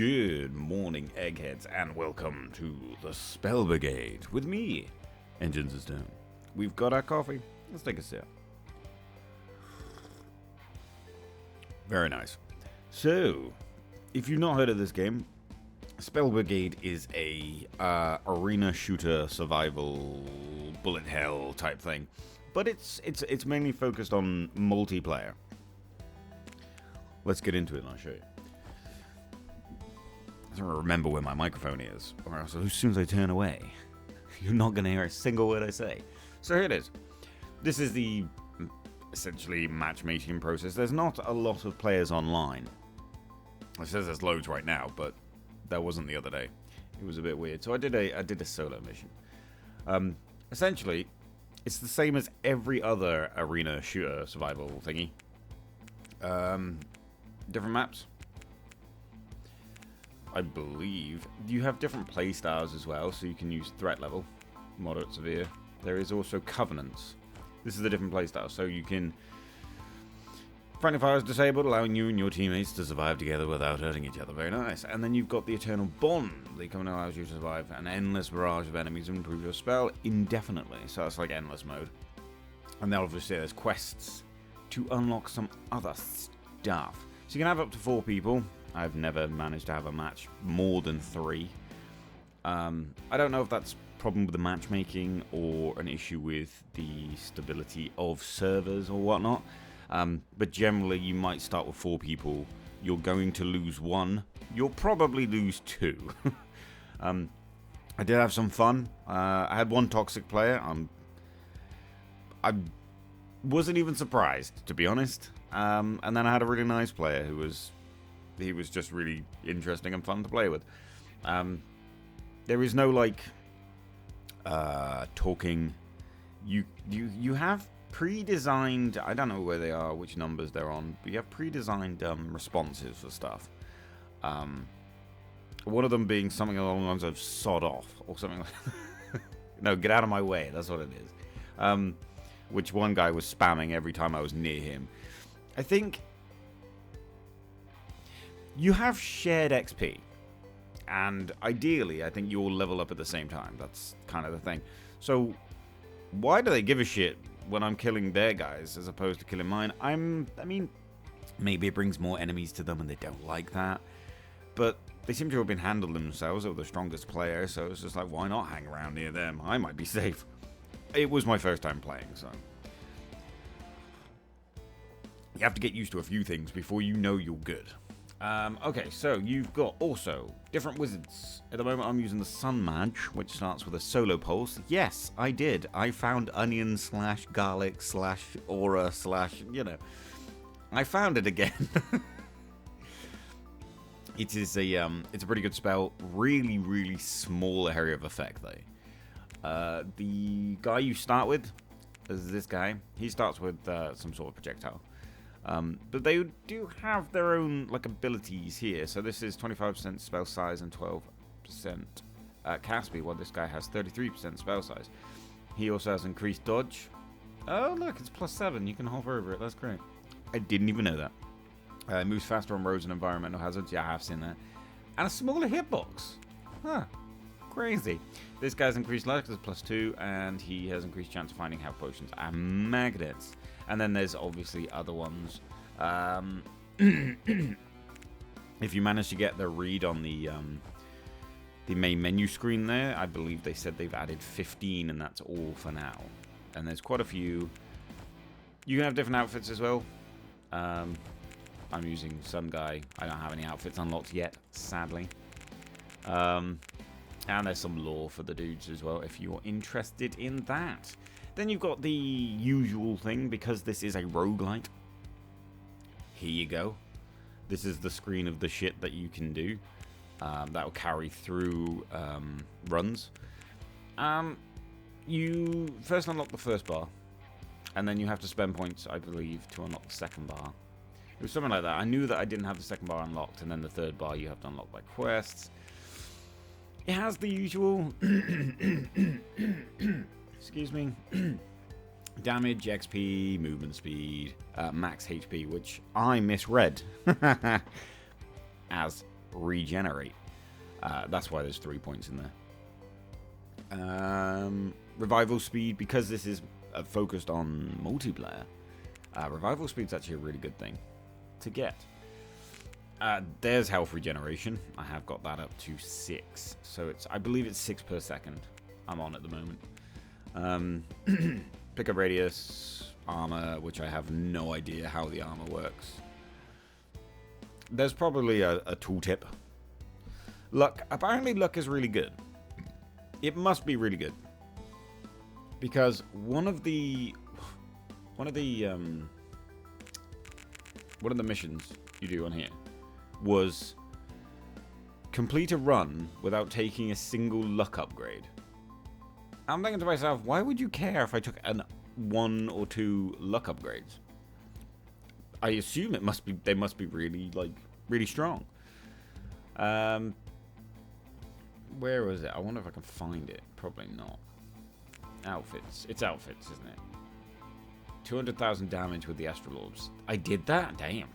Good morning, eggheads, and welcome to the Spell Brigade with me, EnginesTheStone. We've got our coffee. Let's take a sip. Very nice. So, if you've not heard of this game, Spell Brigade is a arena shooter survival bullet hell type thing, but it's mainly focused on multiplayer. Let's get into it and I'll show you. I don't remember where my microphone is, or else as soon as I turn away, you're not going to hear a single word I say. So here it is. This is the essentially matchmaking process. There's not a lot of players online. It says there's loads right now, but there wasn't the other day. It was a bit weird. So I did a solo mission. Essentially, it's the same as every other arena shooter survival thingy. Different maps. I believe you have different play styles as well, so you can use threat level, moderate, severe. There is also covenants. This is a different play style, so you can friendly fire is disabled, allowing you and your teammates to survive together without hurting each other. Very nice. And then you've got the eternal bond. The covenant allows you to survive an endless barrage of enemies and improve your spell indefinitely. So that's like endless mode. And then obviously there's quests to unlock some other stuff. So you can have up to 4 people. I've never managed to have a match more than 3. I don't know if that's a problem with the matchmaking or an issue with the stability of servers or whatnot. But generally, you might start with 4 people. You're going to lose 1. You'll probably lose 2. I did have some fun. I had 1 toxic player. I wasn't even surprised, to be honest. And then I had a really nice player who was just really interesting and fun to play with. There is no like talking. You have pre-designed, I don't know where they are, which numbers they're on, but you have pre-designed responses for stuff. One of them being something along the lines of "sod off" or something like no, get out of my way. That's what it is. Which one guy was spamming every time I was near him. I think you have shared XP, and ideally, I think you all level up at the same time. That's kind of the thing. So, why do they give a shit when I'm killing their guys as opposed to killing mine? I mean, maybe it brings more enemies to them and they don't like that, but they seem to have been handling themselves. They were the strongest player, so it's just like, why not hang around near them? I might be safe. It was my first time playing, so you have to get used to a few things before you know you're good. Okay, so you've got also different wizards. At the moment, I'm using the Sun Mage, which starts with a solo pulse. Yes, I did. I found onion / garlic / aura / I found it again. It is it's a pretty good spell. Really, really small area of effect though. The guy you start with is this guy. He starts with some sort of projectile. But they do have their own like abilities here. So this is 25% spell size and 12% cast speed, while this guy has 33% spell size. He also has increased dodge. Oh look, it's +7. You can hover over it. That's great. I didn't even know that. It moves faster on roads and environmental hazards. Yeah, I have seen that. And a smaller hitbox. Huh. Crazy. This guy's increased life is +2, and he has increased chance of finding health potions and magnets. And then there's obviously other ones. If you manage to get the read on the main menu screen there, I believe they said they've added 15, and that's all for now. And there's quite a few. You can have different outfits as well. I'm using Sun Guy. I don't have any outfits unlocked yet, sadly. And there's some lore for the dudes as well, if you're interested in that. Then you've got the usual thing, because this is a roguelite. Here you go. This is the screen of the shit that you can do. That will carry through runs. You first unlock the first bar, and then you have to spend points, I believe, to unlock the second bar. It was something like that. I knew that I didn't have the second bar unlocked, and then the third bar you have to unlock by quests. It has the usual excuse me, damage, XP, movement speed, max HP, which I misread as regenerate. That's why there's 3 points in there. Revival speed, because this is focused on multiplayer. Revival speed's actually a really good thing to get. There's health regeneration. I have got that up to 6. So I believe it's 6 per second I'm on at the moment. Pickup radius, armor, which I have no idea how the armor works. There's probably a tooltip. Luck. Apparently luck is really good. It must be really good. Because one of the missions you do on here was complete a run without taking a single luck upgrade. I'm thinking to myself, why would you care if I took 1 or 2 luck upgrades? I assume they must be really strong. Where was it? I wonder if I can find it. Probably not. Outfits. It's outfits, isn't it? 200,000 damage with the Astrolabes. I did that? Damn.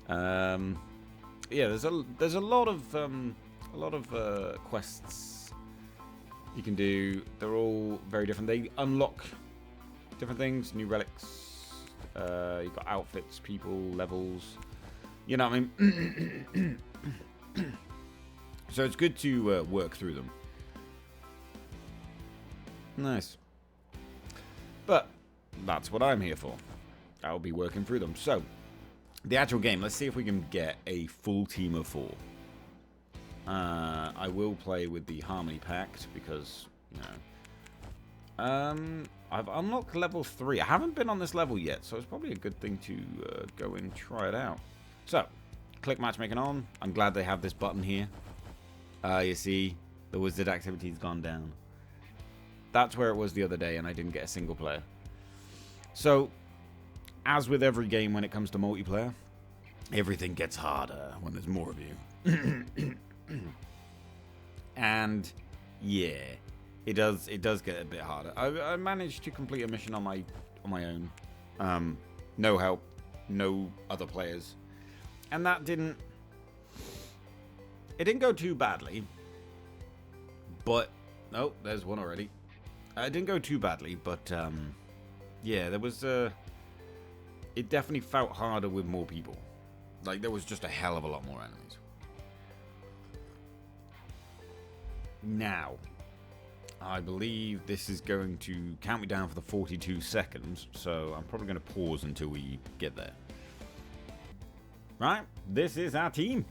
Yeah, there's a lot of quests you can do. They're all very different. They unlock different things, new relics. You've got outfits, people, levels. You know what I mean? So it's good to work through them. Nice. But that's what I'm here for. I'll be working through them. So, the actual game, let's see if we can get a full team of 4. I will play with the Harmony Pact because, you know. I've unlocked level 3. I haven't been on this level yet, so it's probably a good thing to go and try it out. So, click matchmaking on. I'm glad they have this button here. You see, the wizard activity's gone down. That's where it was the other day, and I didn't get a single player. So, as with every game when it comes to multiplayer, everything gets harder when there's more of you. And, yeah, it does get a bit harder. I managed to complete a mission on my own. No help, no other players. And that didn't go too badly. But, oh, there's one already. It didn't go too badly, but yeah, there was it definitely felt harder with more people. Like, there was just a hell of a lot more enemies. Now, I believe this is going to count me down for the 42 seconds, so I'm probably going to pause until we get there. Right, this is our team.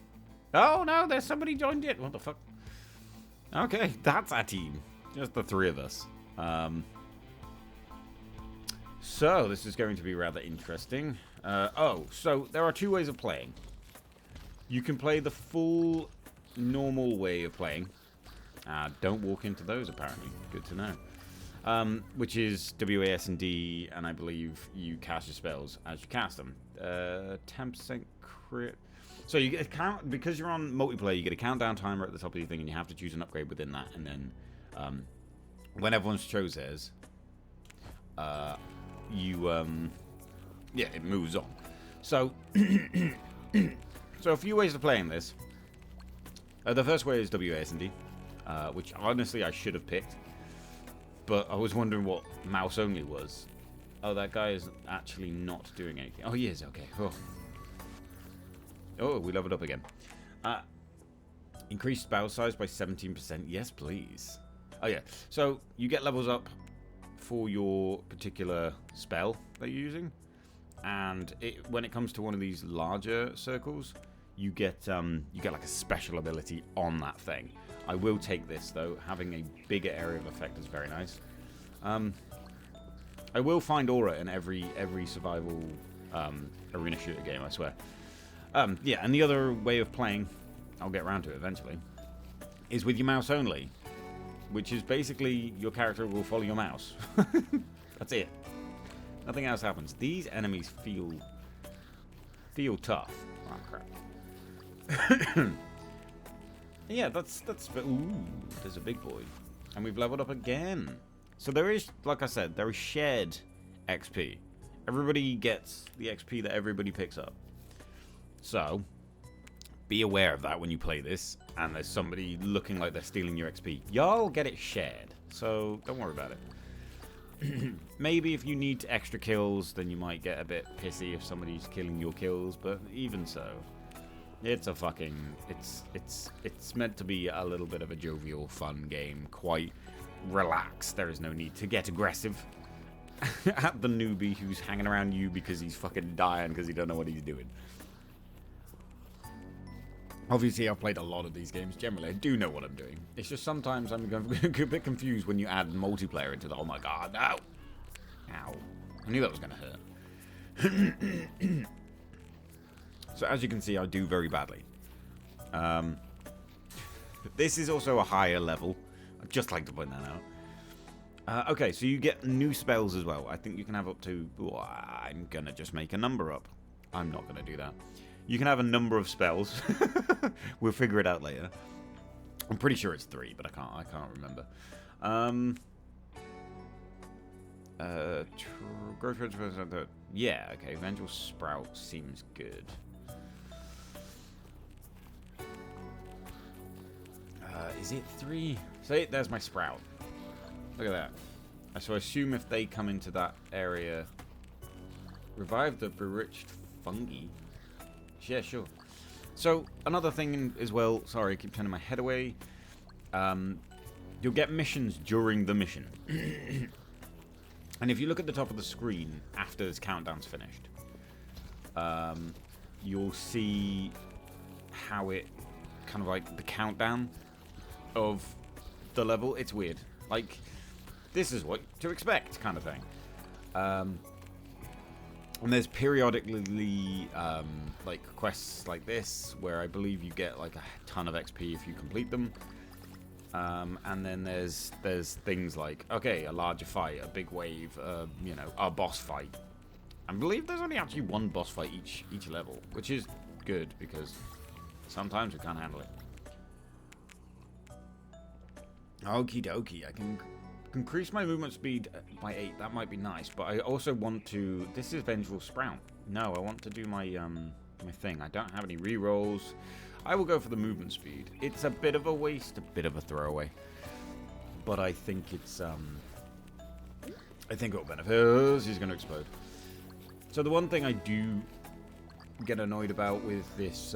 Oh no, there's somebody joined it. What the fuck? Okay, that's our team. Just the 3 of us. So, this is going to be rather interesting. So there are 2 ways of playing. You can play the full normal way of playing. Don't walk into those, apparently. Good to know. Which is WASD, and I believe you cast your spells as you cast them. 10% crit. So you get a count, because you're on multiplayer, you get a countdown timer at the top of your thing, and you have to choose an upgrade within that, and then when everyone's chose theirs, yeah, it moves on. So, so a few ways of playing this. The first way is WASD, which honestly I should have picked, but I was wondering what mouse only was. Oh, that guy is actually not doing anything. Oh, he is. Okay. Oh, we leveled up again. Increased spell size by 17%. Yes, please. Oh, yeah. So, you get levels up for your particular spell that you're using. And when it comes to one of these larger circles, you get like a special ability on that thing. I will take this, though. Having a bigger area of effect is very nice. I will find aura in every survival arena shooter game, I swear. Yeah, and the other way of playing, I'll get around to it eventually, is with your mouse only, which is basically your character will follow your mouse. That's it. Nothing else happens. These enemies feel tough. Oh, crap. Yeah, that's ooh, there's a big boy. And we've leveled up again. So there is, like I said, there is shared XP. Everybody gets the XP that everybody picks up. So, be aware of that when you play this, and there's somebody looking like they're stealing your XP. Y'all get it shared, so don't worry about it. Maybe if you need extra kills, then you might get a bit pissy if somebody's killing your kills, but even so, it's a fucking... It's meant to be a little bit of a jovial, fun game, quite relaxed. There is no need to get aggressive at the newbie who's hanging around you because he's fucking dying because he don't know what he's doing. Obviously, I've played a lot of these games. Generally, I do know what I'm doing. It's just sometimes I'm a bit confused when you add multiplayer into the... Oh my god, no! Ow. I knew that was going to hurt. So, as you can see, I do very badly. This is also a higher level. I'd just like to point that out. Okay, so you get new spells as well. I think you can have up to... Oh, I'm going to just make a number up. I'm not going to do that. You can have a number of spells. We'll figure it out later. I'm pretty sure it's 3, but I can't remember. Yeah, okay. Vengeful Sprout seems good. Is it 3? See, there's my Sprout. Look at that. So I assume if they come into that area, revive the bewitched fungi. Yeah, sure. So, another thing as well... Sorry, I keep turning my head away. You'll get missions during the mission. And if you look at the top of the screen after this countdown's finished, you'll see how it... Kind of like the countdown of the level. It's weird. Like, this is what to expect kind of thing. And there's periodically, like, quests like this, where I believe you get, like, a ton of XP if you complete them. And then there's things like, okay, a larger fight, a big wave, you know, a boss fight. I believe there's only actually one boss fight each level, which is good, because sometimes we can't handle it. Okie dokie, I can... increase my movement speed by 8. That might be nice, but I also want to... This is Vengeful Sprout. No, I want to do my my thing. I don't have any rerolls. I will go for the movement speed. It's a bit of a waste, a bit of a throwaway, but I think it's I think it'll benefit us. He's going to explode. So the one thing I do get annoyed about with this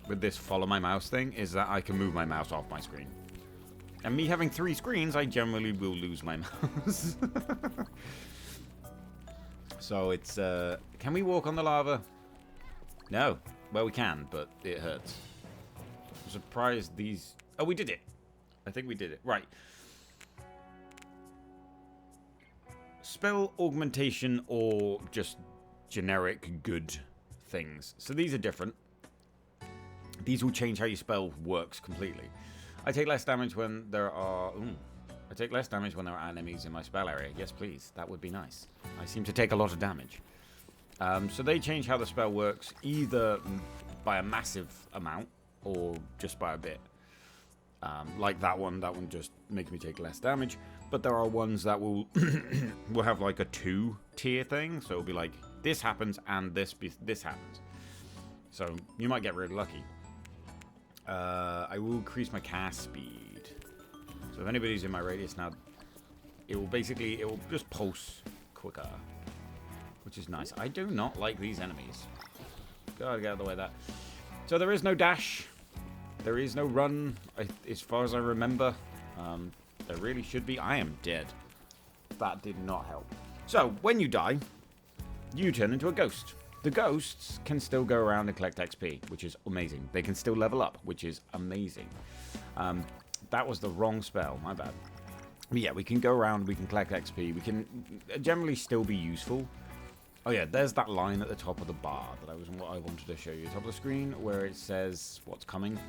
with this follow my mouse thing is that I can move my mouse off my screen. And me having 3 screens, I generally will lose my mouse. So it's, can we walk on the lava? No. Well, we can, but it hurts. I'm surprised these... Oh, we did it. I think we did it. Right. Spell augmentation or just generic good things. So these are different. These will change how your spell works completely. I take less damage when there are... I take less damage when there are enemies in my spell area. Yes, please. That would be nice. I seem to take a lot of damage. So they change how the spell works, either by a massive amount or just by a bit. Like that one just makes me take less damage. But there are ones that will will have like a 2-tier thing. So it'll be like, this happens and this happens. So you might get really lucky. I will increase my cast speed. So if anybody's in my radius now, it will just pulse quicker, which is nice. I do not like these enemies. Gotta get out of the way of that. So there is no dash. There is no run, as far as I remember. There really should be. I am dead. That did not help. So when you die, you turn into a ghost. The ghosts can still go around and collect XP, which is amazing. They can still level up, which is amazing. That was the wrong spell, my bad. But yeah, we can go around, we can collect XP, we can generally still be useful. Oh yeah, there's that line at the top of the bar that I wanted to show you. Top of the screen where it says what's coming.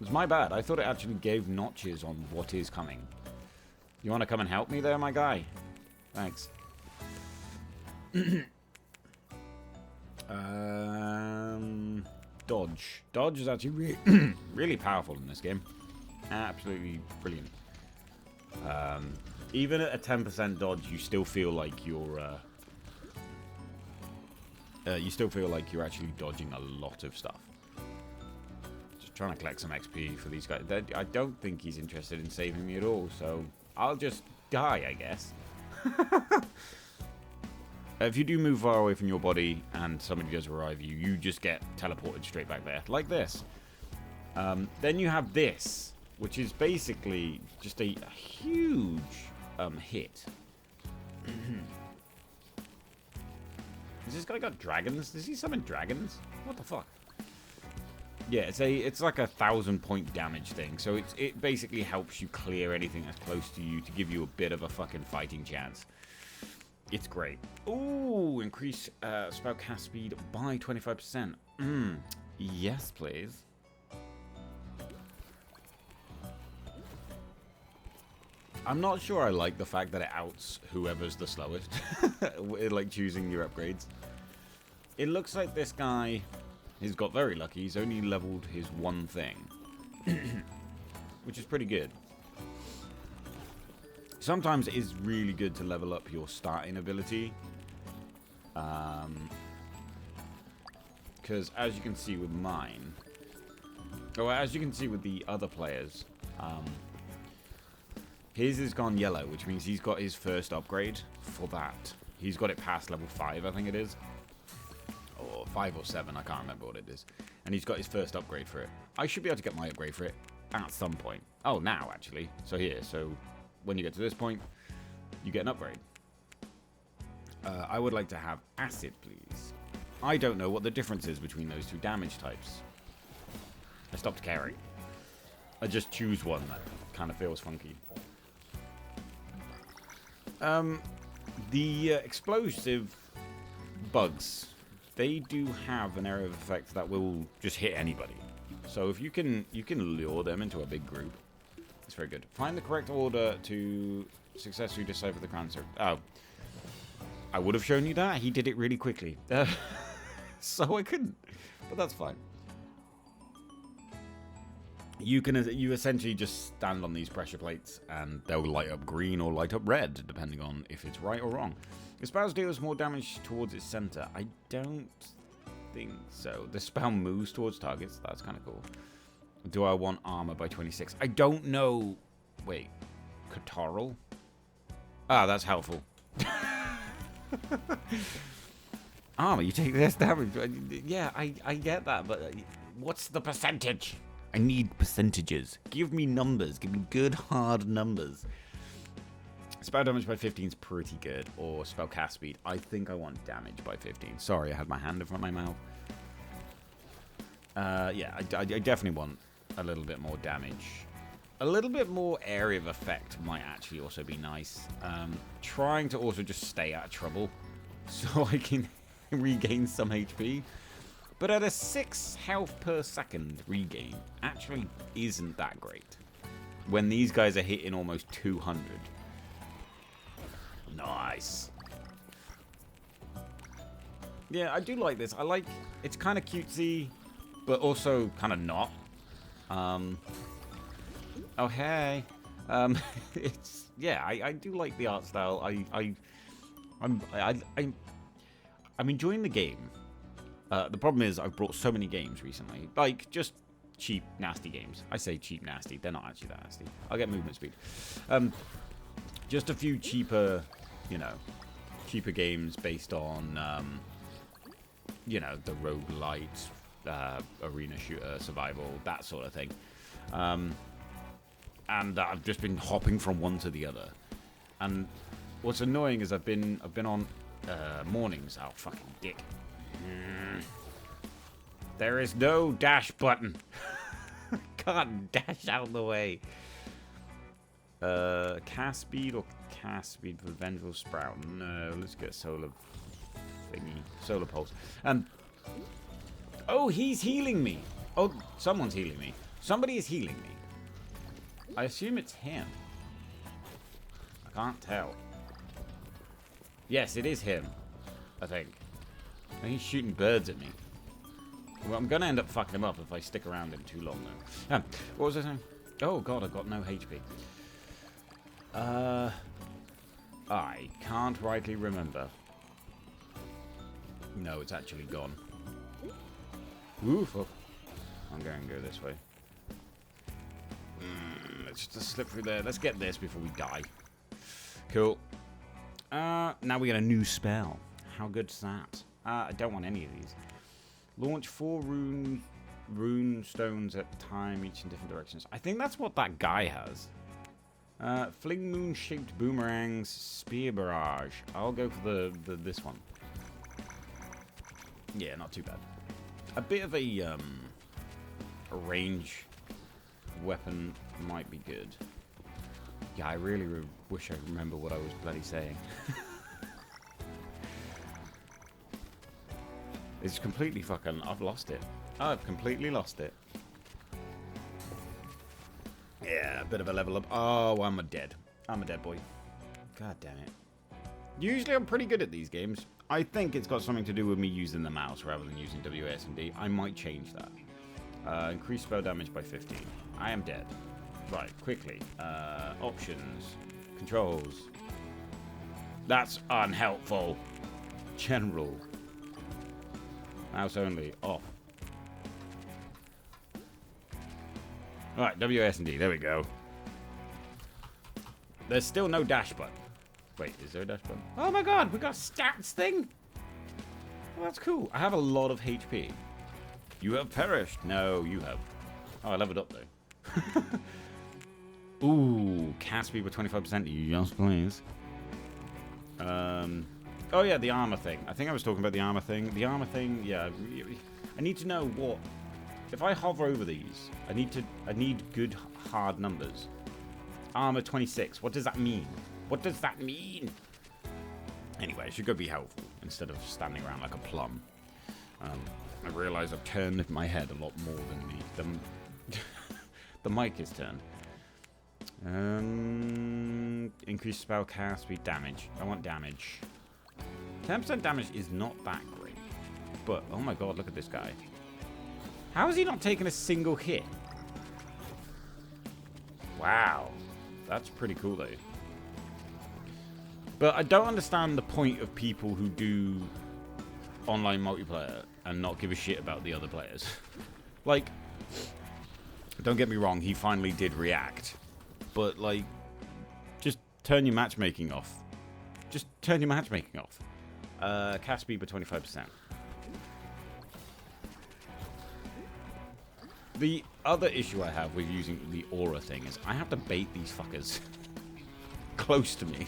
It's my bad. I thought it actually gave notches on what is coming. You want to come and help me there, my guy? Thanks. Dodge. Dodge is actually really powerful in this game. Absolutely brilliant. Even at a 10% dodge, you still feel like you're you still feel like you're actually dodging a lot of stuff. Just trying to collect some XP for these guys. I don't think he's interested in saving me at all, so I'll just die, I guess. If you do move far away from your body and somebody does arrive you, you just get teleported straight back there, like this. Then you have this, which is basically just a huge hit. Has this guy got dragons? Does he summon dragons? What the fuck? Yeah, it's like 1,000-point damage thing. So it basically helps you clear anything that's close to you to give you a bit of a fucking fighting chance. It's great. Ooh, increase spell cast speed by 25%. Yes, please. I'm not sure I like the fact that it outs whoever's the slowest. Like choosing your upgrades. It looks like this guy has got very lucky. He's only leveled his one thing. Which is pretty good. Sometimes it is really good to level up your starting ability. Because as you can see with mine, or as you can see with the other players, his has gone yellow, which means he's got his first upgrade for that. He's got it past level 5, I think it is. Or 5 or 7, I can't remember what it is. And he's got his first upgrade for it. I should be able to get my upgrade for it at some point. Oh, now, actually. So here, so when you get to this point, you get an upgrade. I would like to have acid, please. I don't know what the difference is between those two damage types. I stopped caring. I just choose one that kind of feels funky. The explosive bugs, they do have an area of effect that will just hit anybody. So if you can lure them into a big group, it's very good. Find the correct order to successfully decipher the answer. Oh, I would have shown you that. He did it really quickly, so I couldn't. But that's fine. You essentially just stand on these pressure plates and they'll light up green or light up red, depending on if it's right or wrong. The spell deals more damage towards its center. I don't think so. The spell moves towards targets. That's kind of cool. Do I want armor by 26? I don't know. Wait. Catarrel? Ah, that's helpful. Armor, you take less damage. Yeah, I get that, but what's the percentage? I need percentages. Give me numbers. Give me good, hard numbers. Spell damage by 15 is pretty good. Or spell cast speed. I think I want damage by 15. Sorry, I had my hand in front of my mouth. Yeah, I definitely want a little bit more damage. A little bit more area of effect might actually also be nice. Trying to also just stay out of trouble so I can regain some HP. But at a 6 health per second regain, actually isn't that great. When these guys are hitting almost 200. Nice. Yeah, I do like this. I like, it's kind of cutesy, but also kind of not. Oh, hey. It's, yeah, I do like the art style. I'm enjoying the game. The problem is I've brought so many games recently. Like, just cheap, nasty games. I say cheap, nasty. They're not actually that nasty. I'll get movement speed. Just a few cheaper, you know, cheaper games based on, you know, the roguelite, arena shooter, survival, that sort of thing. And I've just been hopping from one to the other. And what's annoying is I've been on mornings. Oh, fucking dick. There is no dash button. Can't dash out the way. Cast speed or cast speed for Vengeful Sprout? No, let's get solar thingy. Solar pulse. Oh, he's healing me. Oh, someone's healing me. Somebody is healing me. I assume it's him. I can't tell. Yes, it is him. I think. And he's shooting birds at me. Well, I'm going to end up fucking him up if I stick around him too long, though. What was I saying? Oh, God, I've got no HP. I can't rightly remember. No, it's actually gone. Ooh, fuck. I'm going to go this way. Let's just slip through there. Let's get this before we die. Cool. Now we get a new spell. How good's that? I don't want any of these. Launch 4 rune stones at a time, each in different directions. I think that's what that guy has. Fling moon-shaped boomerangs, spear barrage. I'll go for this one. Yeah, not too bad. A bit of a range weapon might be good. Yeah, I really wish I remember what I was bloody saying. It's completely fucking... I've lost it. I've completely lost it. Yeah, a bit of a level up. Oh, I'm a dead boy. God damn it. Usually I'm pretty good at these games. I think it's got something to do with me using the mouse rather than using WASD. I might change that. Increase spell damage by 15. I am dead. Right, quickly. Options. Controls. That's unhelpful. General. Mouse only. Off. Right, WASD. There we go. There's still no dash button. Wait, is there a dash button? Oh my god, we got a stats thing? Well, that's cool. I have a lot of HP. You have perished. No, you have. Oh, I leveled up though. Ooh, cast speed with 25%. Yes, please. Oh yeah, the armor thing. I think I was talking about the armor thing. The armor thing, yeah. I need to know what... If I hover over these, I need good hard numbers. Armor 26. What does that mean? What does that mean? Anyway, it should go be helpful instead of standing around like a plum. I realise I've turned my head a lot more than the mic is turned. Increase spell cast speed damage. I want damage. 10% damage is not that great. But, oh my god, look at this guy. How has he not taken a single hit? Wow. That's pretty cool, though. But I don't understand the point of people who do online multiplayer and not give a shit about the other players. Like, don't get me wrong, he finally did react. But, like, just turn your matchmaking off. Just turn your matchmaking off. Cast speed by 25%. The other issue I have with using the aura thing is I have to bait these fuckers close to me.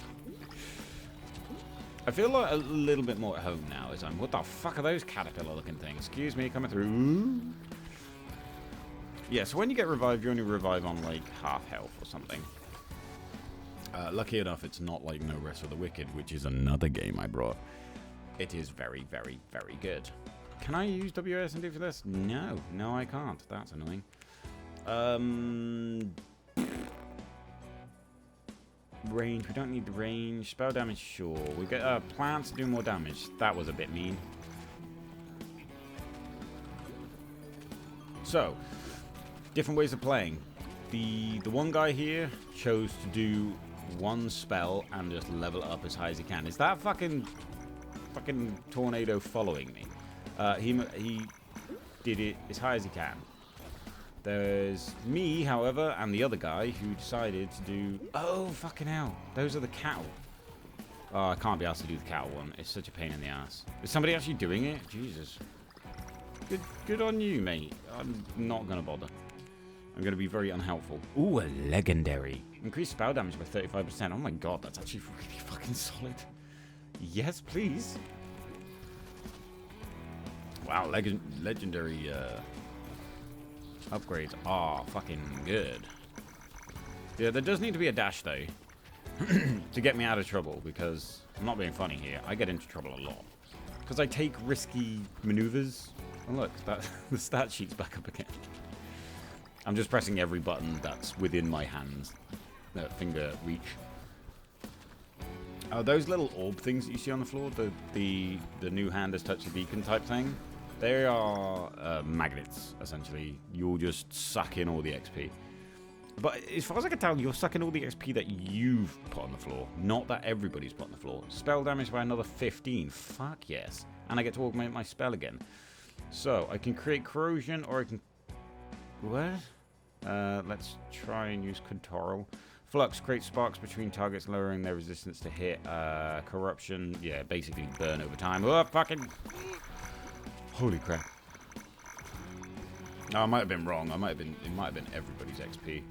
I feel like a little bit more at home now as I'm... What the fuck are those caterpillar-looking things? Excuse me, coming through. Yeah, so when you get revived, you only revive on, like, half health or something. Lucky enough, it's not like No Rest for the Wicked, which is another game I brought. It is very, very, very good. Can I use WSD for this? No. No, I can't. That's annoying. Range. We don't need the range. Spell damage, sure. We get plants to do more damage. That was a bit mean. So, different ways of playing. The one guy here chose to do one spell and just level it up as high as he can. Is that fucking tornado following me? He did it as high as he can. There's me, however, and the other guy who decided to do... Oh, fucking hell. Those are the cattle. Oh, I can't be asked to do the cattle one. It's such a pain in the ass. Is somebody actually doing it? Jesus. Good on you, mate. I'm not going to bother. I'm going to be very unhelpful. Ooh, a legendary. Increased spell damage by 35%. Oh my god, that's actually really fucking solid. Yes, please. Wow, legendary upgrades are fucking good. Yeah, there does need to be a dash, though, to get me out of trouble, because I'm not being funny here. I get into trouble a lot. Because I take risky maneuvers. And look, the stat sheet's back up again. I'm just pressing every button that's within my hands. Finger reach. Those little orb things that you see on the floor, the new hand has touched the beacon type thing, they are magnets, essentially. You'll just suck in all the XP. But as far as I can tell, you're sucking all the XP that you've put on the floor, not that everybody's put on the floor. Spell damage by another 15. Fuck yes. And I get to augment my spell again. So, I can create corrosion, or I can... What? Let's try and use Contoral. Flux creates sparks between targets, lowering their resistance to hit. Corruption, yeah, basically burn over time. Oh, fucking... Holy crap. No, I might have been wrong. It might have been everybody's XP.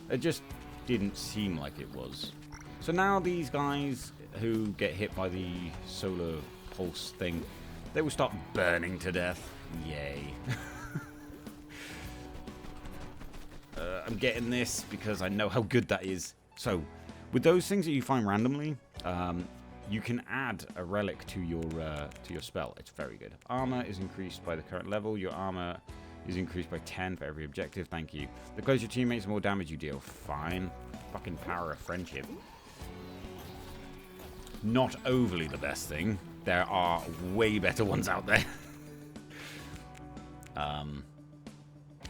It just didn't seem like it was. So now these guys who get hit by the solar pulse thing, they will start burning to death. Yay. I'm getting this because I know how good that is. So, with those things that you find randomly, you can add a relic to your spell. It's very good. Armor is increased by the current level. Your armor is increased by 10 for every objective. Thank you. The closer your teammates, the more damage you deal. Fine. Fucking power of friendship. Not overly the best thing. There are way better ones out there.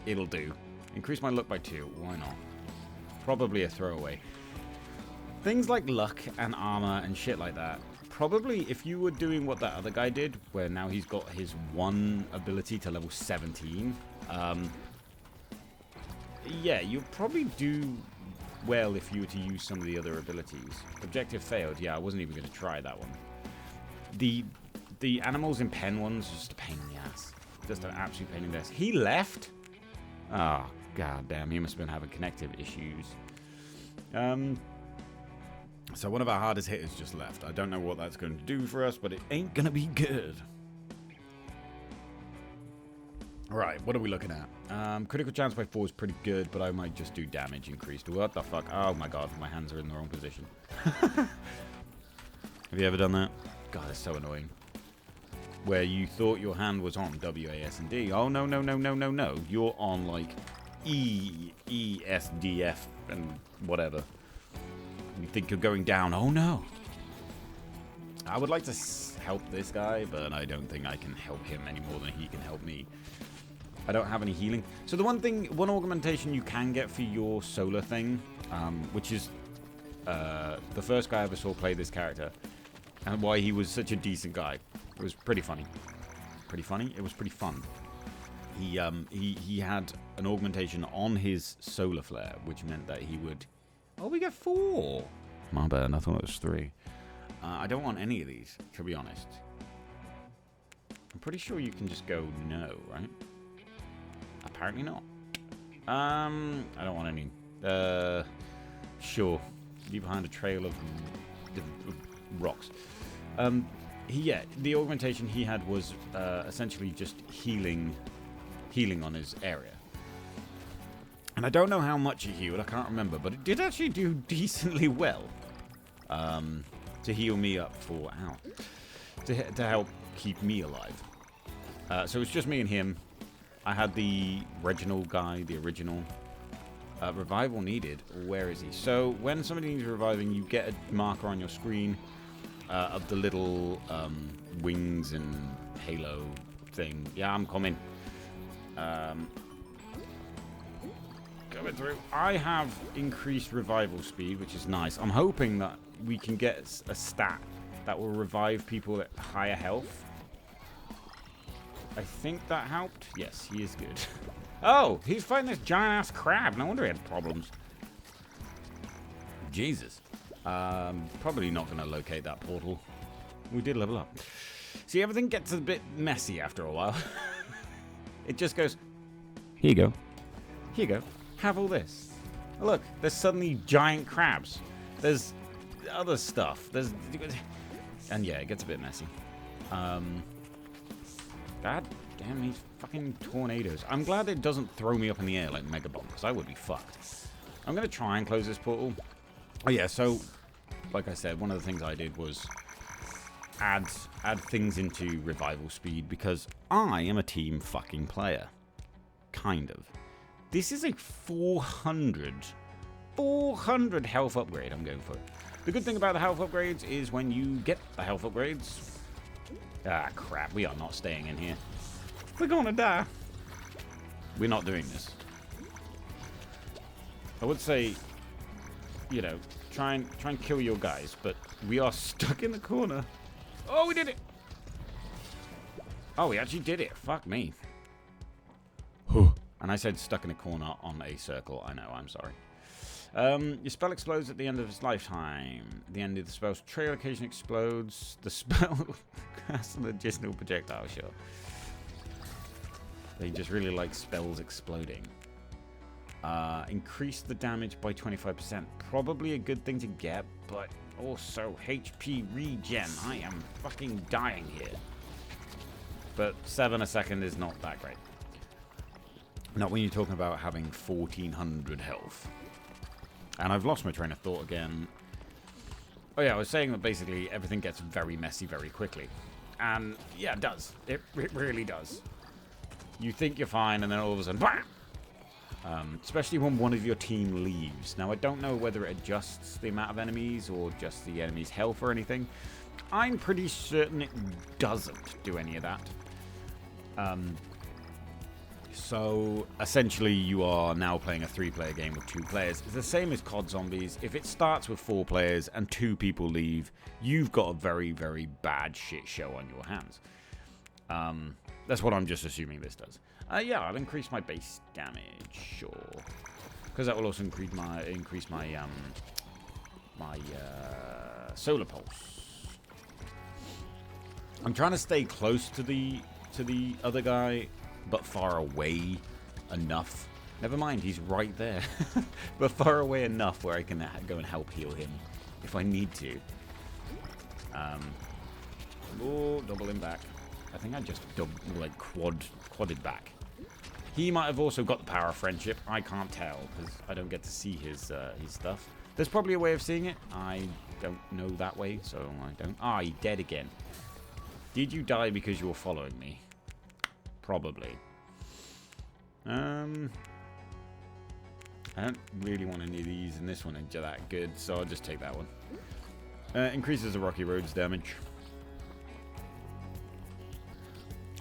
It'll do. Increase my luck by 2. Why not? Probably a throwaway. Things like luck and armor and shit like that. Probably if you were doing what that other guy did, where now he's got his one ability to level 17. Yeah, you'd probably do well if you were to use some of the other abilities. Objective failed. Yeah, I wasn't even going to try that one. The animals in pen ones are just a pain in the ass. Just an absolute pain in the ass. He left? Oh, god damn. He must have been having connective issues. So one of our hardest hitters just left. I don't know what that's going to do for us, but it ain't going to be good. Right, what are we looking at? Critical chance by 4 is pretty good, but I might just do damage increased. What the fuck? Oh my god, my hands are in the wrong position. Have you ever done that? God, it's so annoying. Where you thought your hand was on WASD. Oh, no, no, no, no, no, no. You're on, like, ESDF and whatever. You think you're going down. Oh, no. I would like to help this guy, but I don't think I can help him any more than he can help me. I don't have any healing. So the one augmentation you can get for your solar thing, which is the first guy I ever saw play this character, and why he was such a decent guy. It was pretty funny. Pretty funny? It was pretty fun. He had an augmentation on his solar flare, which meant that he would... Oh, we get 4! My bad, I thought it was 3. I don't want any of these, to be honest. I'm pretty sure you can just go no, right? Apparently not. I don't want any. Sure. Leave behind a trail of rocks. Yeah, the augmentation he had was essentially just healing on his area. And I don't know how much he healed, I can't remember, but it did actually do decently well to heal me up for, to help keep me alive. So it's just me and him. I had the Reginald guy, the original. Revival needed. Where is he? So when somebody needs reviving, you get a marker on your screen of the little wings and halo thing. Yeah, I'm coming. Coming through. I have increased revival speed, which is nice. I'm hoping that we can get a stat that will revive people at higher health. I think that helped. Yes, he is good. Oh, he's fighting this giant-ass crab. No wonder he had problems. Jesus. Probably not going to locate that portal. We did level up. See, everything gets a bit messy after a while. It just goes, here you go. Here you go. Have all this. Oh, look, there's suddenly giant crabs. There's other stuff. And yeah, it gets a bit messy. God damn these fucking tornadoes. I'm glad it doesn't throw me up in the air like Mega Bomb, because I would be fucked. I'm going to try and close this portal. Oh yeah, so, like I said, one of the things I did was add things into revival speed, because I am a team fucking player. Kind of. This is a 400 health upgrade I'm going for. The good thing about the health upgrades is when you get the health upgrades... Ah, crap. We are not staying in here. We're gonna die. We're not doing this. I would say, you know, try and kill your guys, but we are stuck in the corner. Oh, we did it! Oh, we actually did it. Fuck me. And I said stuck in a corner on a circle. I know, I'm sorry. Your spell explodes at the end of its lifetime. At the end of the spell's trail occasion explodes. The spell casts an additional projectile, sure. They just really like spells exploding. Increase the damage by 25%. Probably a good thing to get, but also HP regen. I am fucking dying here. But 7 a second is not that great. Not when you're talking about having 1400 health. And I've lost my train of thought again. Oh yeah, I was saying that basically everything gets very messy very quickly. And yeah, it does. It really does. You think you're fine, and then all of a sudden, BAM! Especially when one of your team leaves. Now, I don't know whether it adjusts the amount of enemies or just the enemy's health or anything. I'm pretty certain it doesn't do any of that. So, essentially, you are now playing a 3-player game with 2 players. It's the same as COD Zombies. If it starts with 4 players and 2 people leave, you've got a very, very bad shit show on your hands. That's what I'm just assuming this does. Yeah, I'll increase my base damage, sure. Because that will also increase my solar pulse. I'm trying to stay close to the other guy, but far away enough. Never mind, he's right there. But far away enough where I can go and help heal him if I need to. Oh, double him back. I think I just quadded back. He might have also got the power of friendship. I can't tell because I don't get to see his stuff. There's probably a way of seeing it. I don't know that way, so I don't. Ah, you're dead again. Did you die because you were following me? Probably. I don't really want any of these, and this one ain't that good, so I'll just take that one. Increases the Rocky Roads damage.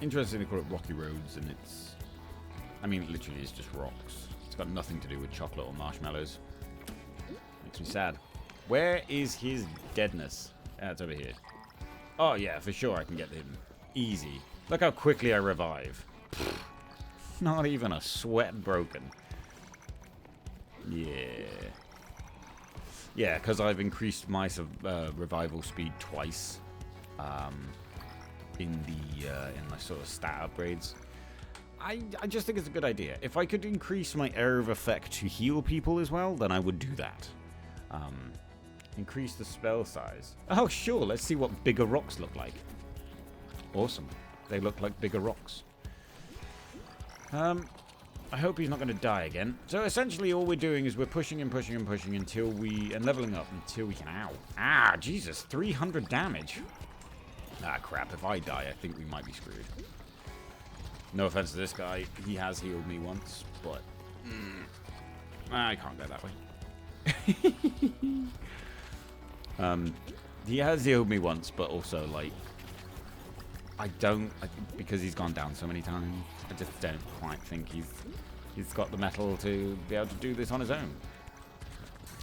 Interesting to call it Rocky Roads, and it's... I mean, it literally is just rocks. It's got nothing to do with chocolate or marshmallows. Makes me sad. Where is his deadness? Ah, it's over here. Oh, yeah, for sure I can get him. Easy. Look how quickly I revive. Pfft. Not even a sweat broken. Yeah. Yeah, because I've increased my revival speed twice. In my sort of stat upgrades. I just think it's a good idea. If I could increase my area of effect to heal people as well, then I would do that. Increase the spell size. Oh, sure. Let's see what bigger rocks look like. Awesome. They look like bigger rocks. I hope he's not going to die again. So essentially all we're doing is we're pushing and pushing and pushing until and leveling up until we can... Ow. Ah, Jesus. 300 damage. Ah, crap. If I die, I think we might be screwed. No offense to this guy. He has healed me once, but... I can't go that way. He has healed me once, but also, like... because he's gone down so many times, I just don't quite think he's got the metal to be able to do this on his own.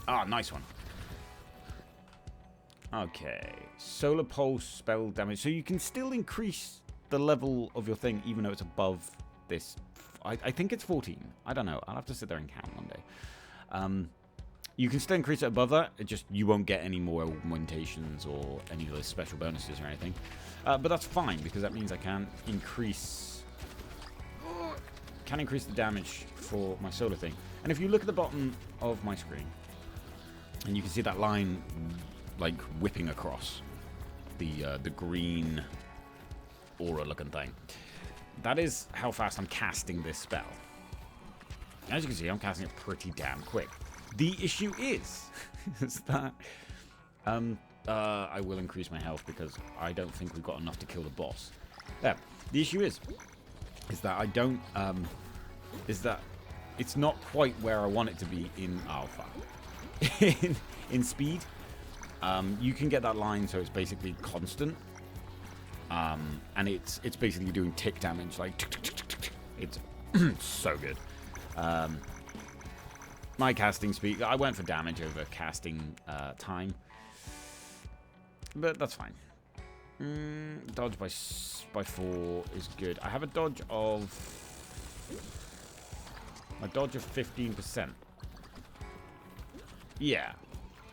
Ah, nice one. Okay. Solar pulse spell damage. So you can still increase the level of your thing even though it's above this. I think it's 14. I don't know. I'll have to sit there and count one day. You can still increase it above that. You won't get any more augmentations or any of those special bonuses or anything. But that's fine because that means I can increase the damage for my solar thing. And if you look at the bottom of my screen, and you can see that line like whipping across the green aura looking thing. That is how fast I'm casting this spell. As you can see, I'm casting it pretty damn quick. The issue is that I will increase my health because I don't think we've got enough to kill the boss. Yeah. The issue is that I don't is that it's not quite where I want it to be in alpha. in speed. You can get that line so it's basically constant. And it's basically doing tick damage, like tick, tick, tick, tick, tick. It's so good. My casting speed, I went for damage over casting time, but that's fine. Dodge by 4 is good. I have a dodge of... My dodge of 15%. Yeah.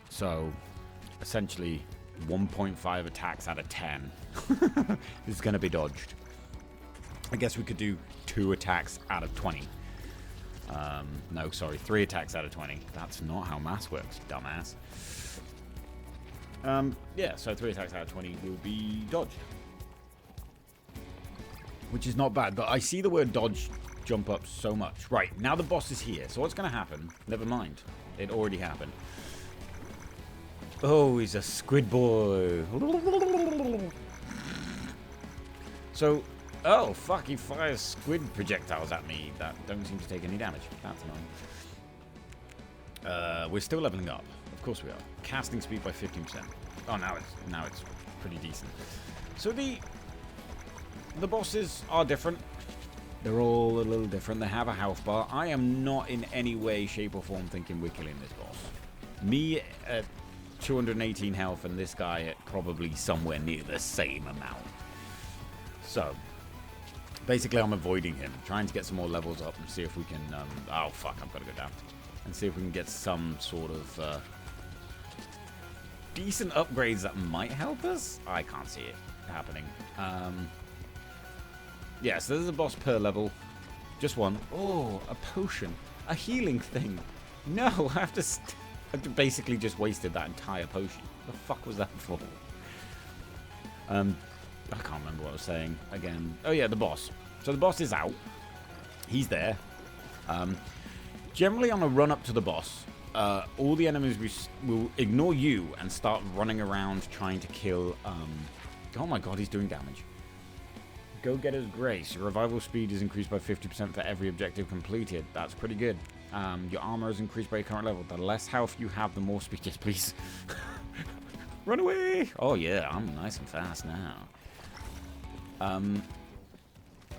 So, essentially, 1.5 attacks out of 10 is going to be dodged. I guess we could do 2 attacks out of 20. No, sorry, 3 attacks out of 20. That's not how maths works, dumbass. Yeah, so 3 attacks out of 20 will be dodged. Which is not bad, but I see the word dodge jump up so much. Right, now the boss is here. So what's going to happen? Never mind. It already happened. Oh, he's a squid boy. So, oh, fuck, he fires squid projectiles at me that don't seem to take any damage. That's annoying. We're still leveling up. Of course we are. Casting speed by 15%. Oh, now it's pretty decent. So the bosses are different. They're all a little different. They have a health bar. I am not in any way, shape, or form thinking we're killing this boss. Me at 218 health and this guy at probably somewhere near the same amount. So, basically I'm avoiding him. Trying to get some more levels up and see if we can... oh, fuck, I've got to go down. And see if we can get some sort of decent upgrades that might help us. I can't see it happening. Yeah, so there's a boss per level. Just one. Oh, a potion. A healing thing. No, I have to basically just wasted that entire potion. The fuck was that for? I can't remember what I was saying again. Oh yeah, the boss. So the boss is out. He's there. Generally on a run up to the boss, all the enemies will ignore you and start running around trying to kill... oh my god, he's doing damage. Go-Getter's Grace. Your revival speed is increased by 50% for every objective completed. That's pretty good. Your armor is increased by your current level. The less health you have, the more speed. Yes, please. Run away! Oh yeah, I'm nice and fast now.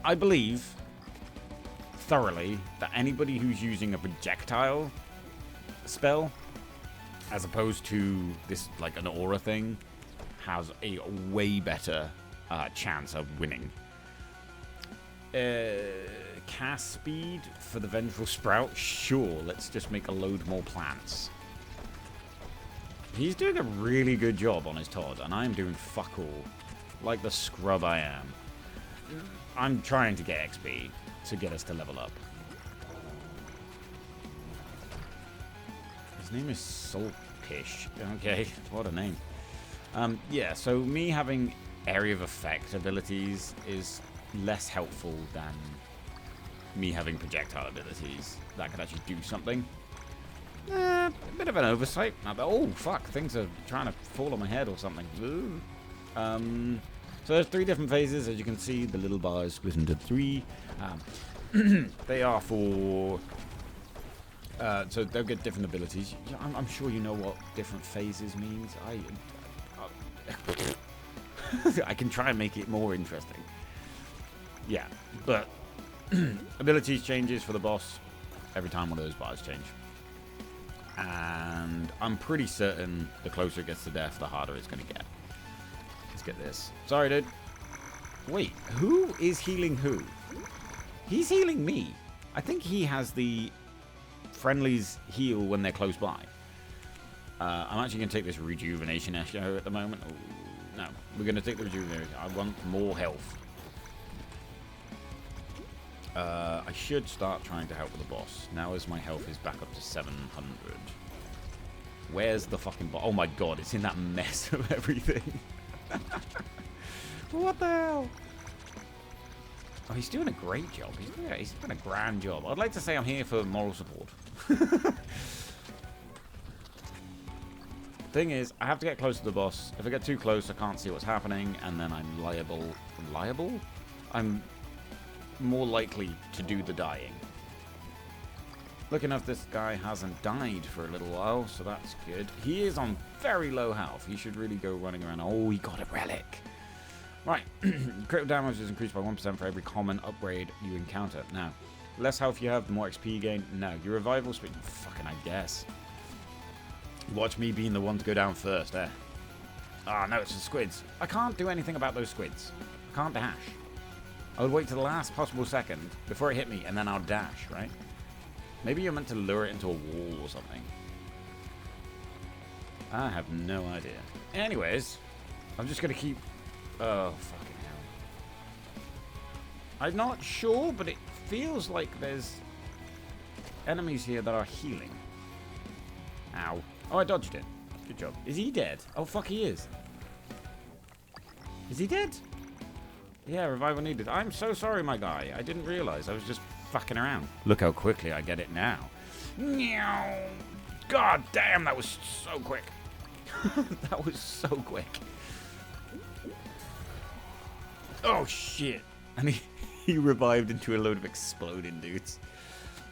I believe thoroughly that anybody who's using a projectile spell, as opposed to this, like an aura thing, has a way better chance of winning. Cast speed for the Vengeful Sprout? Sure, let's just make a load more plants. He's doing a really good job on his Todd, and I'm doing fuck all. Like the scrub I am. I'm trying to get XP to get us to level up. His name is Sulkish. Okay, what a name. Yeah, so me having area of effect abilities is less helpful than me having projectile abilities that could actually do something. A bit of an oversight. Oh, fuck, things are trying to fall on my head or something. Ooh. So there's 3 different phases. As you can see, the little bar is split into 3. They are for... so they'll get different abilities. I'm sure you know what different phases means. I can try and make it more interesting. Yeah, but abilities changes for the boss every time one of those bars change. And I'm pretty certain the closer it gets to death, the harder it's going to get. Let's get this. Sorry, dude. Wait, who is healing who? He's healing me. I think he has the friendlies heal when they're close by. I'm actually going to take this rejuvenation Esho at the moment. Ooh, no, we're going to take the rejuvenation. I want more health. I should start trying to help with the boss. Now as my health is back up to 700. Where's the fucking boss? Oh my god, it's in that mess of everything. What the hell? Oh, he's doing a great job. He's doing a grand job. I'd like to say I'm here for moral support. Thing is, I have to get close to the boss. If I get too close, I can't see what's happening, and then I'm liable. Liable? I'm more likely to do the dying. Look enough, this guy hasn't died for a little while, so that's good. He is on very low health. He should really go running around. Oh, he got a relic. Right. Critical damage is increased by 1% for every common upgrade you encounter. Now, less health you have, the more XP you gain. No, your revival speed. Fucking I guess. Watch me being the one to go down first, eh? Oh, no, it's the squids. I can't do anything about those squids. I can't dash. I would wait to the last possible second before it hit me, and then I'll dash, right? Maybe you're meant to lure it into a wall or something. I have no idea. Anyways, I'm just going to keep... Oh, fucking hell. I'm not sure, but it feels like there's enemies here that are healing. Ow. Oh, I dodged it. Good job. Is he dead? Oh, fuck, he is. Is he dead? Yeah, revival needed. I'm so sorry, my guy. I didn't realize. I was just fucking around. Look how quickly I get it now. Meow. God damn, that was so quick. That was so quick. Oh, shit. And he revived into a load of exploding dudes.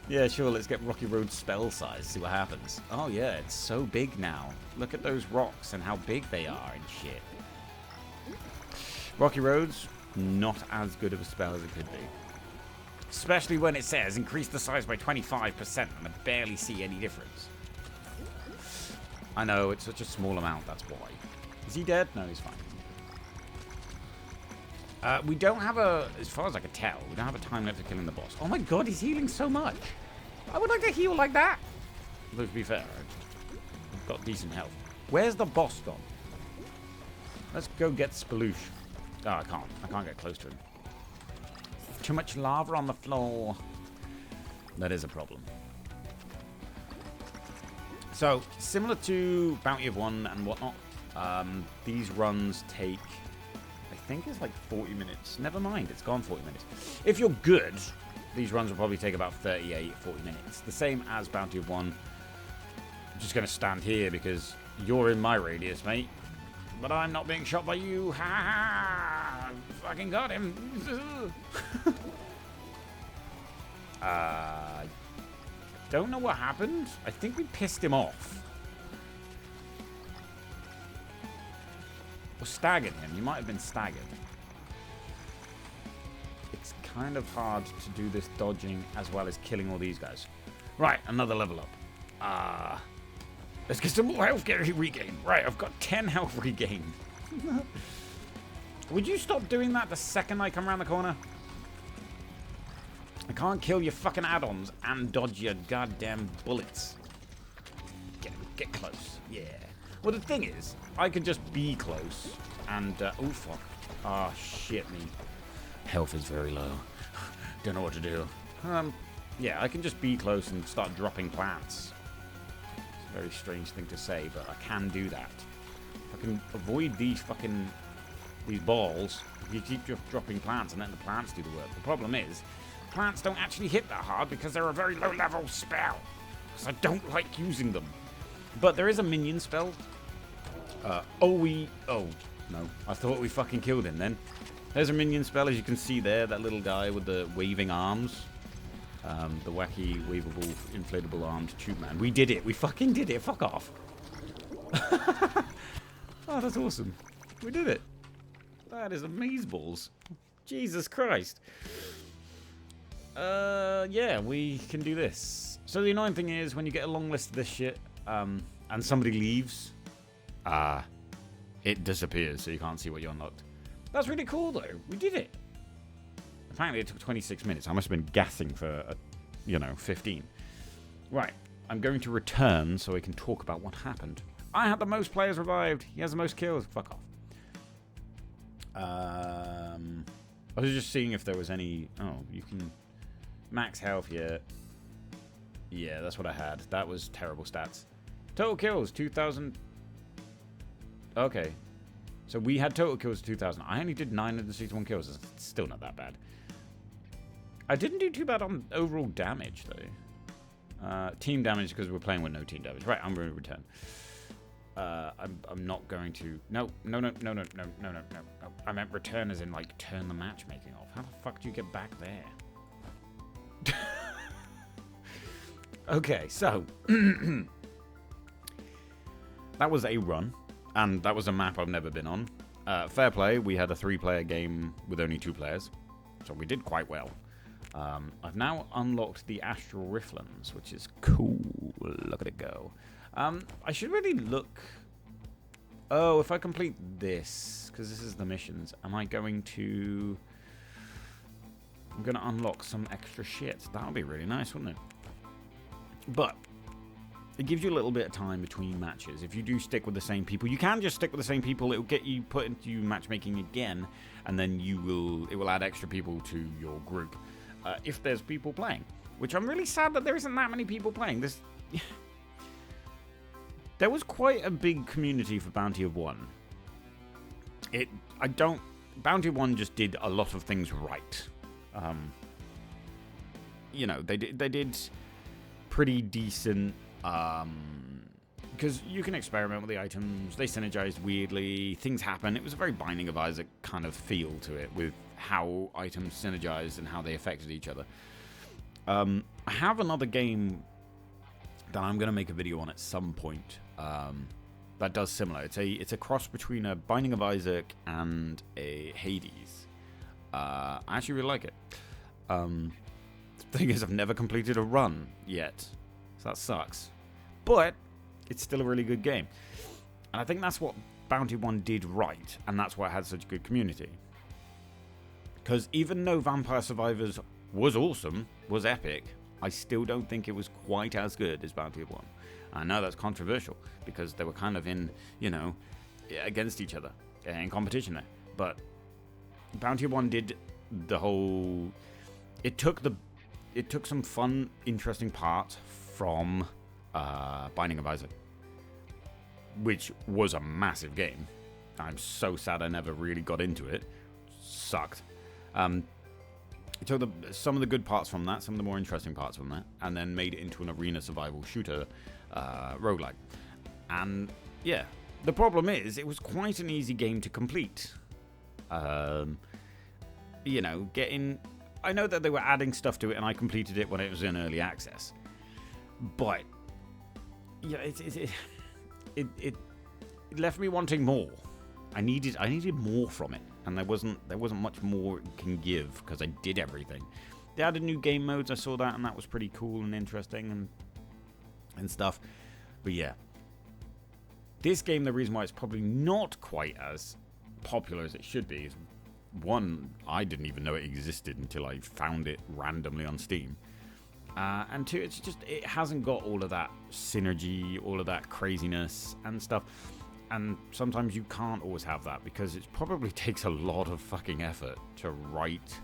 Yeah, sure, let's get Rocky Road's spell size, see what happens. Oh, yeah, it's so big now. Look at those rocks and how big they are and shit. Rocky Road's not as good of a spell as it could be. Especially when it says increase the size by 25% and I barely see any difference. I know, it's such a small amount, that's why. Is he dead? No, he's fine. We don't have a, as far as I can tell, we don't have a time limit for killing the boss. Oh my god, he's healing so much. I would like to heal like that. But to be fair, I've got decent health. Where's the boss gone? Let's go get Spaloosh. Oh, I can't get close to him. Too much lava on the floor. That is a problem. So, similar to Bounty of One and whatnot, these runs take... I think it's like 40 minutes. Never mind, it's gone 40 minutes. If you're good, these runs will probably take about 38, 40 minutes. The same as Bounty of One. I'm just going to stand here because you're in my radius, mate. But I'm not being shot by you. Ha ha! Fucking got him. Don't know what happened. I think we pissed him off. Or staggered him. You might have been staggered. It's kind of hard to do this dodging as well as killing all these guys. Right, another level up. Let's get some more health regained. Right, I've got 10 health regained. Would you stop doing that the second I come around the corner? I can't kill your fucking add-ons and dodge your goddamn bullets. Get close. Yeah. Well, the thing is, I could just be close and... oh, fuck. Oh, shit me. Health is very low. Don't know what to do. Yeah, I can just be close and start dropping plants. It's a very strange thing to say, but I can do that. I can avoid these fucking... these balls. You keep just dropping plants and letting the plants do the work. The problem is, plants don't actually hit that hard because they're a very low-level spell. Because I don't like using them. But there is a minion spell. Oh, no. I thought we fucking killed him then. There's a minion spell, as you can see there. That little guy with the waving arms. The wacky, waveable, inflatable armed tube man. We did it. We fucking did it. Fuck off. Oh, that's awesome. We did it. That is amazeballs. Jesus Christ. Yeah, we can do this. So the annoying thing is, when you get a long list of this shit, and somebody leaves, it disappears, so you can't see what you unlocked. That's really cool, though. We did it. Apparently, it took 26 minutes. I must have been gassing for, 15. Right. I'm going to return so I can talk about what happened. I had the most players revived. He has the most kills. Fuck off. I was just seeing if there was any... Oh, you can... Max health, yeah. Yeah, that's what I had. That was terrible stats. Total kills, 2,000... Okay. So we had total kills 2,000. I only did 961 kills. It's still not that bad. I didn't do too bad on overall damage, though. Team damage, because we're playing with no team damage. Right, I'm going to return. I'm not going to... No. I meant return as in, like, turn the matchmaking off. How the fuck do you get back there? Okay, so... that was a run. And that was a map I've never been on. Fair play, we had a 3-player game with only 2 players. So we did quite well. I've now unlocked the Astral Riftlands, which is cool. Look at it go. I should really look Oh, if I complete this, because this is the missions, am I going to... I'm going to unlock some extra shit. That would be really nice, wouldn't it? But it gives you a little bit of time between matches. If you do stick with the same people, you can just stick with the same people. It will get you put into matchmaking again, and then it will add extra people to your group if there's people playing. Which I'm really sad that there isn't that many people playing. There was quite a big community for Bounty of One. Bounty of One just did a lot of things right. You know, they did pretty decent, because you can experiment with the items, they synergized weirdly, things happen. It was a very Binding of Isaac kind of feel to it, with how items synergized and how they affected each other. I have another game that I'm going to make a video on at some point, that does similar. It's a cross between a Binding of Isaac and a Hades. I actually really like it. The thing is, I've never completed a run yet, so that sucks. But it's still a really good game. And I think that's what Bounty 1 did right, and that's why it had such a good community. Because even though Vampire Survivors was awesome, was epic, I still don't think it was quite as good as Bounty of 1. I know that's controversial, because they were kind of in, you know, against each other, in competition there. But Bounty of 1 did the whole... It took some fun, interesting parts from Binding of Isaac, which was a massive game. I'm so sad I never really got into it. Sucked. It took some of the good parts from that, some of the more interesting parts from that, and then made it into an arena survival shooter roguelike. And yeah, the problem is it was quite an easy game to complete. You know, I know that they were adding stuff to it, and I completed it when it was in early access. But yeah, it left me wanting more. I needed more from it, and there wasn't much more it can give because I did everything. They added new game modes. I saw that, and that was pretty cool and interesting and stuff. But yeah, this game, the reason why it's probably not quite as popular as it should be is, one, I didn't even know it existed until I found it randomly on Steam. And two, it hasn't got all of that synergy, all of that craziness and stuff. And sometimes you can't always have that because it probably takes a lot of fucking effort to write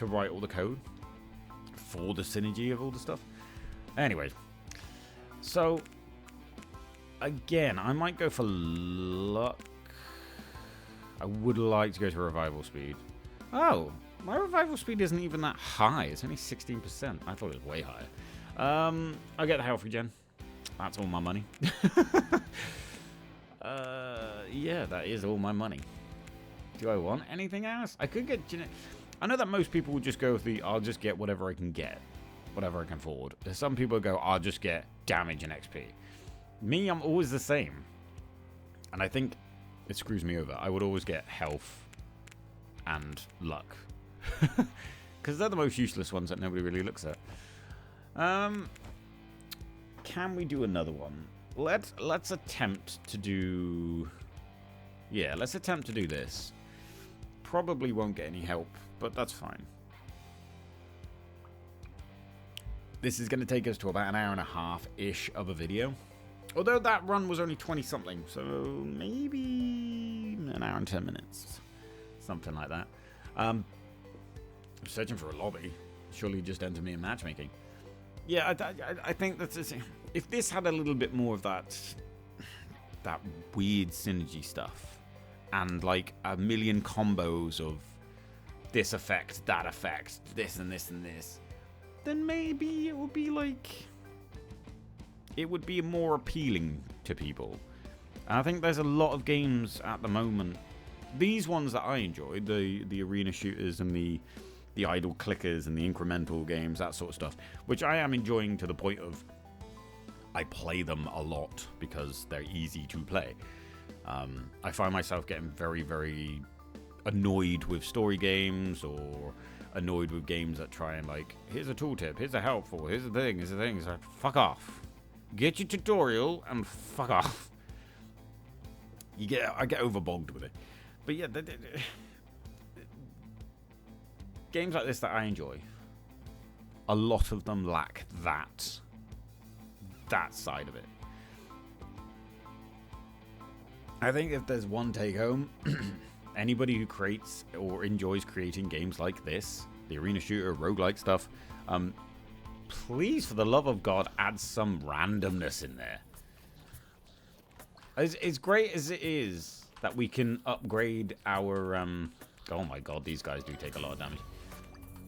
all the code for the synergy of all the stuff. Anyways, so again, I might go for luck. I would like to go to revival speed. Oh, my revival speed isn't even that high. It's only 16%. I thought it was way higher. I'll get the health regen. That's all my money. Yeah, that is all my money. Do I want anything else? I could get... I know that most people would just go with I'll just get whatever I can get. Whatever I can afford. Some people go, I'll just get damage and XP. Me, I'm always the same. And I think it screws me over. I would always get health and luck. Because they're the most useless ones that nobody really looks at. Can we do another one? Let's attempt to do... Yeah, let's attempt to do this. Probably won't get any help, but that's fine. This is going to take us to about an hour and a half-ish of a video. Although that run was only 20-something, so maybe an hour and 10 minutes. Something like that. I'm searching for a lobby. Surely just enter me in matchmaking. Yeah, I think that's... If this had a little bit more of that weird synergy stuff, and like a million combos of this effect, that effect, this and this and this, then maybe it would be like... It would be more appealing to people. And I think there's a lot of games at the moment. These ones that I enjoy, the arena shooters and the idle clickers and the incremental games, that sort of stuff, which I am enjoying to the point of I play them a lot because they're easy to play. I find myself getting very, very annoyed with story games or annoyed with games that try and like, here's a tooltip, here's a helpful, here's the thing. It's like, fuck off. Get your tutorial and fuck off. I get overbogged with it. But yeah, games like this that I enjoy, a lot of them lack that side of it. I think if there's one take home, anybody who creates or enjoys creating games like this, the arena shooter, roguelike stuff, please, for the love of God, add some randomness in there. As great as it is that we can upgrade our... oh my God, these guys do take a lot of damage.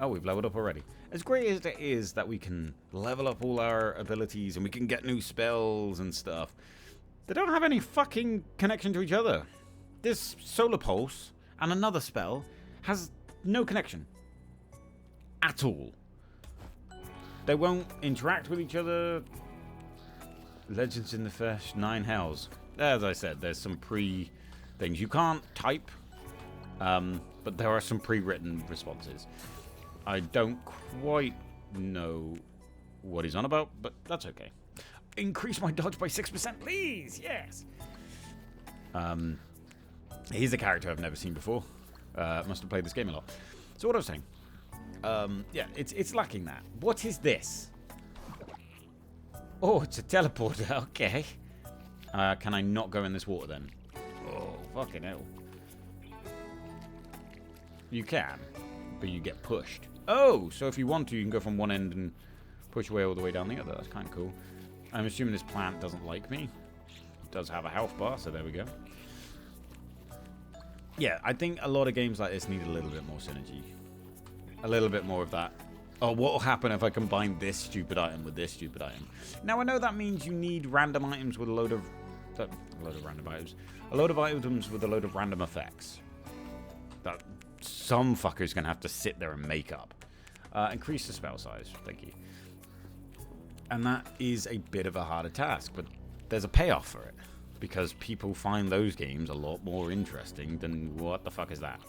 Oh, we've leveled up already. As great as it is that we can level up all our abilities and we can get new spells and stuff, they don't have any fucking connection to each other. This solar pulse and another spell has no connection at all. They won't interact with each other. Legends in the Flesh, 9 hells. As I said, there's some things you can't type, but there are some pre-written responses. I don't quite know what he's on about, but that's okay. Increase my dodge by 6%, please. Yes. He's a character I've never seen before. Must have played this game a lot. So what I was saying, yeah, it's lacking that. What is this? Oh, it's a teleporter. Okay. Can I not go in this water then? Oh, fucking hell. You can, but you get pushed. Oh, so if you want to, you can go from one end and push away all the way down the other. That's kind of cool. I'm assuming this plant doesn't like me. It does have a health bar, so there we go. Yeah, I think a lot of games like this need a little bit more synergy. A little bit more of that. Oh, what will happen if I combine this stupid item with this stupid item? Now, I know that means you need random items with a load of random items. A load of items with a load of random effects. That some fucker's going to have to sit there and make up. Increase the spell size. Thank you. And that is a bit of a harder task, but there's a payoff for it. Because people find those games a lot more interesting than what the fuck is that?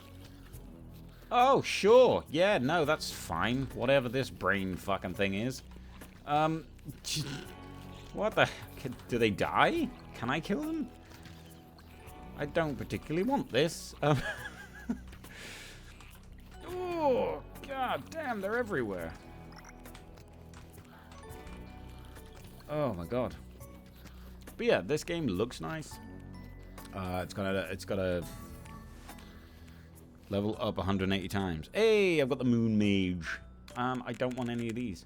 Oh, sure. Yeah, no, that's fine. Whatever this brain fucking thing is. What the... Do they die? Can I kill them? I don't particularly want this. Oh, god damn, they're everywhere. Oh my god. But yeah, this game looks nice. It's got a level up 180 times. Hey, I've got the Moon Mage. I don't want any of these.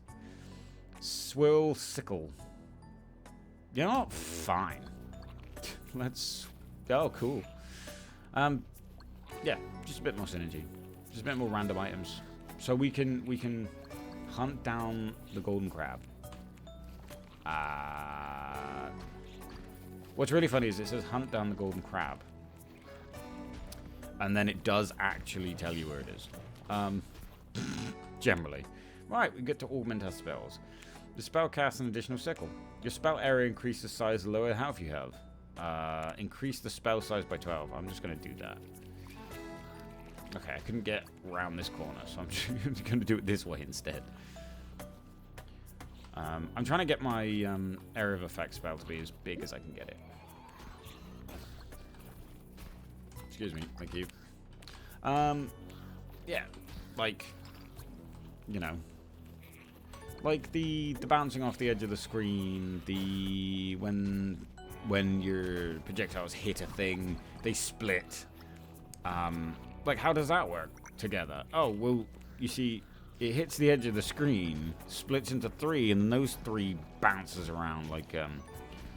Swirl Sickle. You know what? Fine. Let's... Oh, cool. Yeah, just a bit more synergy. Just a bit more random items. So we can hunt down the golden crab. What's really funny is it says hunt down the golden crab. And then it does actually tell you where it is. Generally. Right, we get to augment our spells. The spell casts an additional sickle. Your spell area increases the size the lower health you have. Increase the spell size by 12. I'm just going to do that. Okay, I couldn't get around this corner, so I'm just going to do it this way instead. I'm trying to get my area of effect spell to be as big as I can get it. Excuse me, thank you. Yeah, like, you know, like the bouncing off the edge of the screen, the when your projectiles hit a thing, they split. Like, how does that work together? Oh, well, you see, it hits the edge of the screen, splits into 3, and those 3 bounces around like,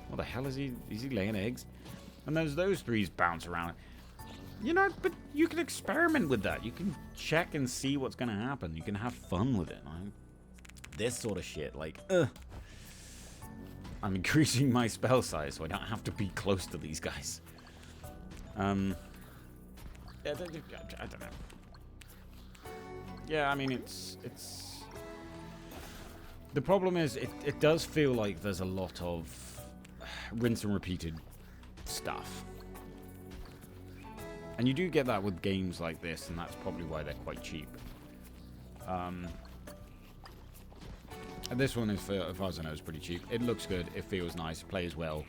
what the hell is he? Is he laying eggs? And those 3s bounce around. You know, but you can experiment with that. You can check and see what's going to happen. You can have fun with it. Right? This sort of shit, like, I'm increasing my spell size so I don't have to be close to these guys. I don't know. Yeah, I mean, it's... The problem is, it does feel like there's a lot of rinse and repeated stuff. And you do get that with games like this, and that's probably why they're quite cheap. And this one, as far as I know, is pretty cheap. It looks good, it feels nice, plays well,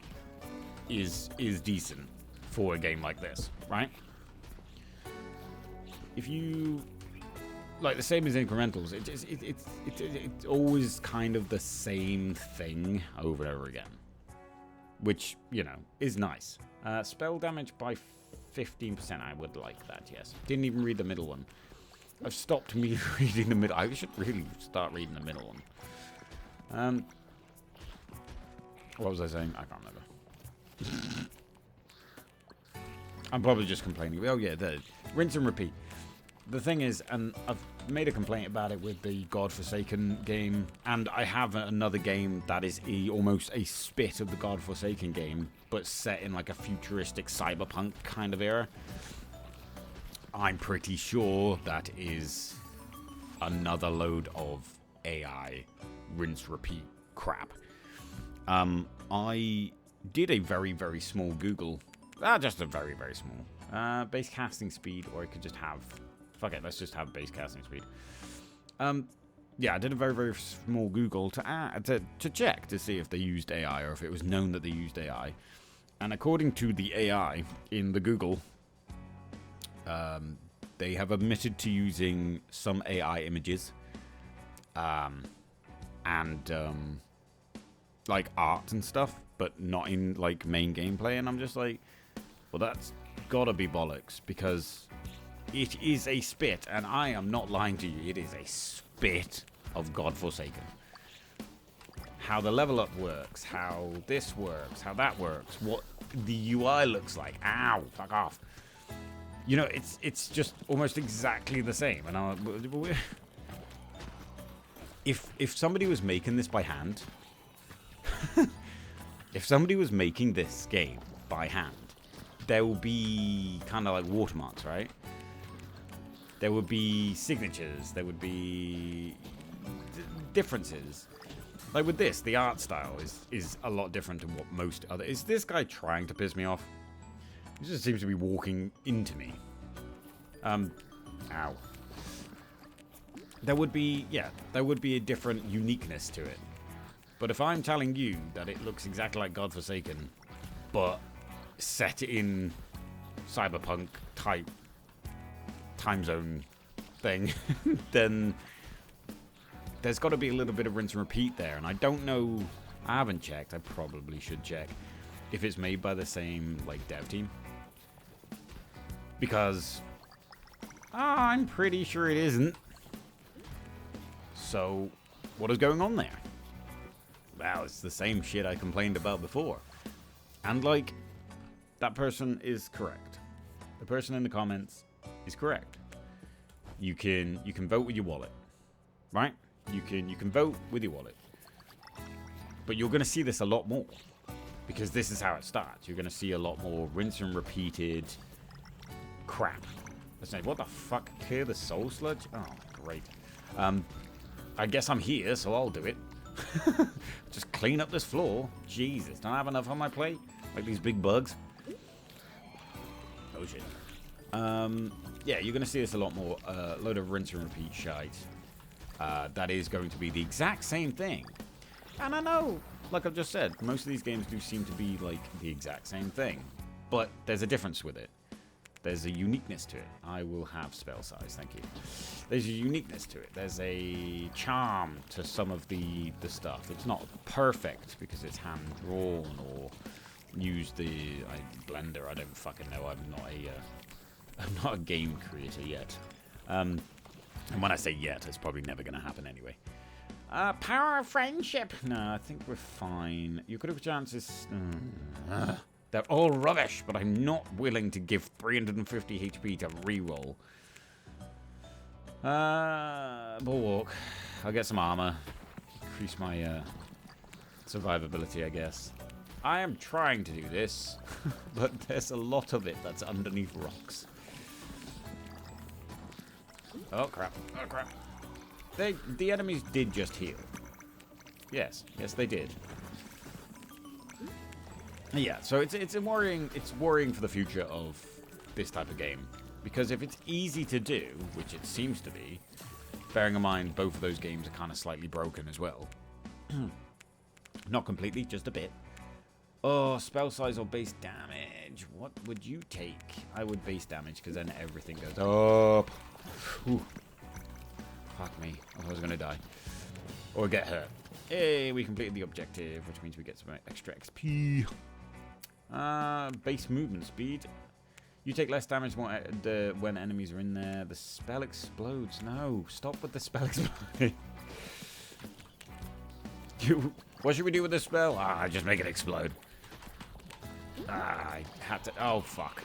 is decent for a game like this, right? If you like the same as incrementals, it's always kind of the same thing over and over again, which, you know, is nice. Spell damage by 15%. I would like that. Yes. Didn't even read the middle one. I've stopped me reading the middle. I should really start reading the middle one. What was I saying? I can't remember. I'm probably just complaining. Oh yeah, the rinse and repeat. The thing is, and I've made a complaint about it with the God-Forsaken game, and I have another game that is almost a spit of the God-Forsaken game, but set in like a futuristic cyberpunk kind of era. I'm pretty sure that is another load of AI rinse-repeat crap. I did a very, very small Google. Just a very, very small. Base casting speed, or I could just have... Fuck it, let's just have base casting speed. Yeah, I did a very, very small Google to check to see if they used AI or if it was known that they used AI. And according to the AI in the Google, they have admitted to using some AI images and like art and stuff, but not in like main gameplay. And I'm just like, well, that's gotta be bollocks, because it is a spit, and I am not lying to you. It is a spit of God-Forsaken. How the level up works, how this works, how that works, what the UI looks like. Ow, fuck off. You know, it's just almost exactly the same. And if somebody was making this by hand, if somebody was making this game by hand, there will be kind of like watermarks, right? There would be signatures. There would be differences. Like with this, the art style is a lot different to what most other... Is this guy trying to piss me off? He just seems to be walking into me. Ow. There would be, yeah, there would be a different uniqueness to it. But if I'm telling you that it looks exactly like God-Forsaken, but set in cyberpunk type time zone thing, then there's got to be a little bit of rinse and repeat there. And I don't know, I haven't checked, I probably should check if it's made by the same like dev team, because I'm pretty sure it isn't. So what is going on there? Well, it's the same shit I complained about before. And like, that person is correct. The person in the comments is correct. You can vote with your wallet, right? You can vote with your wallet. But you're going to see this a lot more, because this is how it starts. You're going to see a lot more rinse and repeated crap. Let's say, what the fuck? Clear the soul sludge? Oh, great. I guess I'm here, so I'll do it. Just clean up this floor. Jesus, don't I have enough on my plate? Like these big bugs. Oh shit. Yeah, you're going to see this a lot more. Load of rinse and repeat shite. That is going to be the exact same thing. And I know, like I've just said, most of these games do seem to be like the exact same thing. But there's a difference with it. There's a uniqueness to it. I will have spell size, thank you. There's a uniqueness to it. There's a charm to some of the stuff. It's not perfect because it's hand-drawn or used the Blender. I don't fucking know. I'm not a game creator yet. And when I say yet, it's probably never going to happen anyway. Power of friendship. No, I think we're fine. Your critical chances... they're all rubbish, but I'm not willing to give 350 HP to reroll. Bulwark. I'll get some armor. Increase my survivability, I guess. I am trying to do this, but there's a lot of it that's underneath rocks. Oh crap! Oh crap! The enemies did just heal. Yes, they did. Yeah, so it's worrying for the future of this type of game, because if it's easy to do, which it seems to be, bearing in mind both of those games are kind of slightly broken as well. Not completely, just a bit. Oh, spell size or base damage. What would you take? I would base damage because then everything goes up. Whew. Fuck me. I was going to die. Or get hurt. Hey, we completed the objective, which means we get some extra XP. Base movement speed. You take less damage when enemies are in there. The spell explodes. No, stop with the spell exploding. What should we do with this spell? Just make it explode. I had to. Oh, fuck.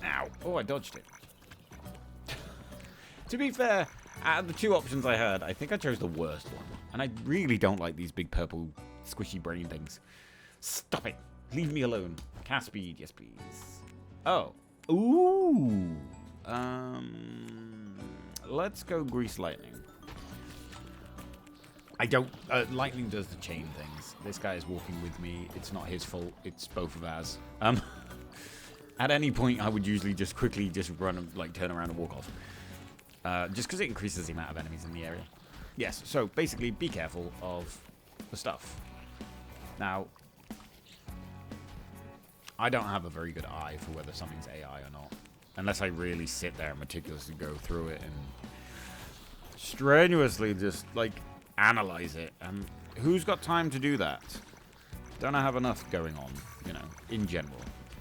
Ow. Oh, I dodged it. To be fair, out of the two options I had, I think I chose the worst one. And I really don't like these big purple squishy brain things. Stop it. Leave me alone. Cast speed. Yes, please. Oh. Ooh. Let's go grease lightning. I don't... lightning does the chain things. This guy is walking with me. It's not his fault. It's both of ours. At any point, I would usually just quickly just run, like, turn around and walk off. Just because it increases the amount of enemies in the area. Yes, so basically, be careful of the stuff. Now, I don't have a very good eye for whether something's AI or not. Unless I really sit there and meticulously go through it and strenuously just, like, analyze it. And who's got time to do that? Don't I have enough going on, you know, in general.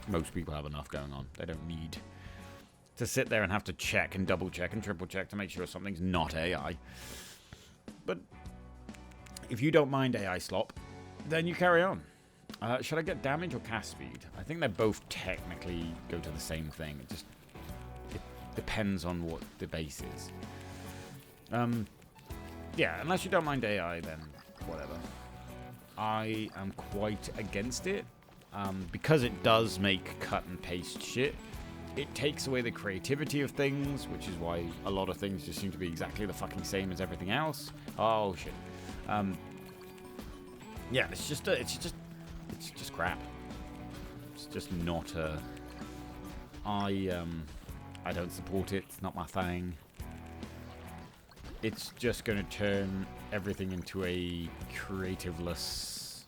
Most people have enough going on. They don't need to sit there and have to check and double check and triple check to make sure something's not AI. But if you don't mind AI slop, then you carry on. Should I get damage or cast speed? I think they both technically go to the same thing. It depends on what the base is. Yeah, unless you don't mind AI, then whatever. I am quite against it. Because it does make cut and paste shit. It takes away the creativity of things, which is why a lot of things just seem to be exactly the fucking same as everything else. Oh shit. Yeah, it's just crap. It's just not a. I don't support it. It's not my thing. It's just going to turn everything into a creativeless.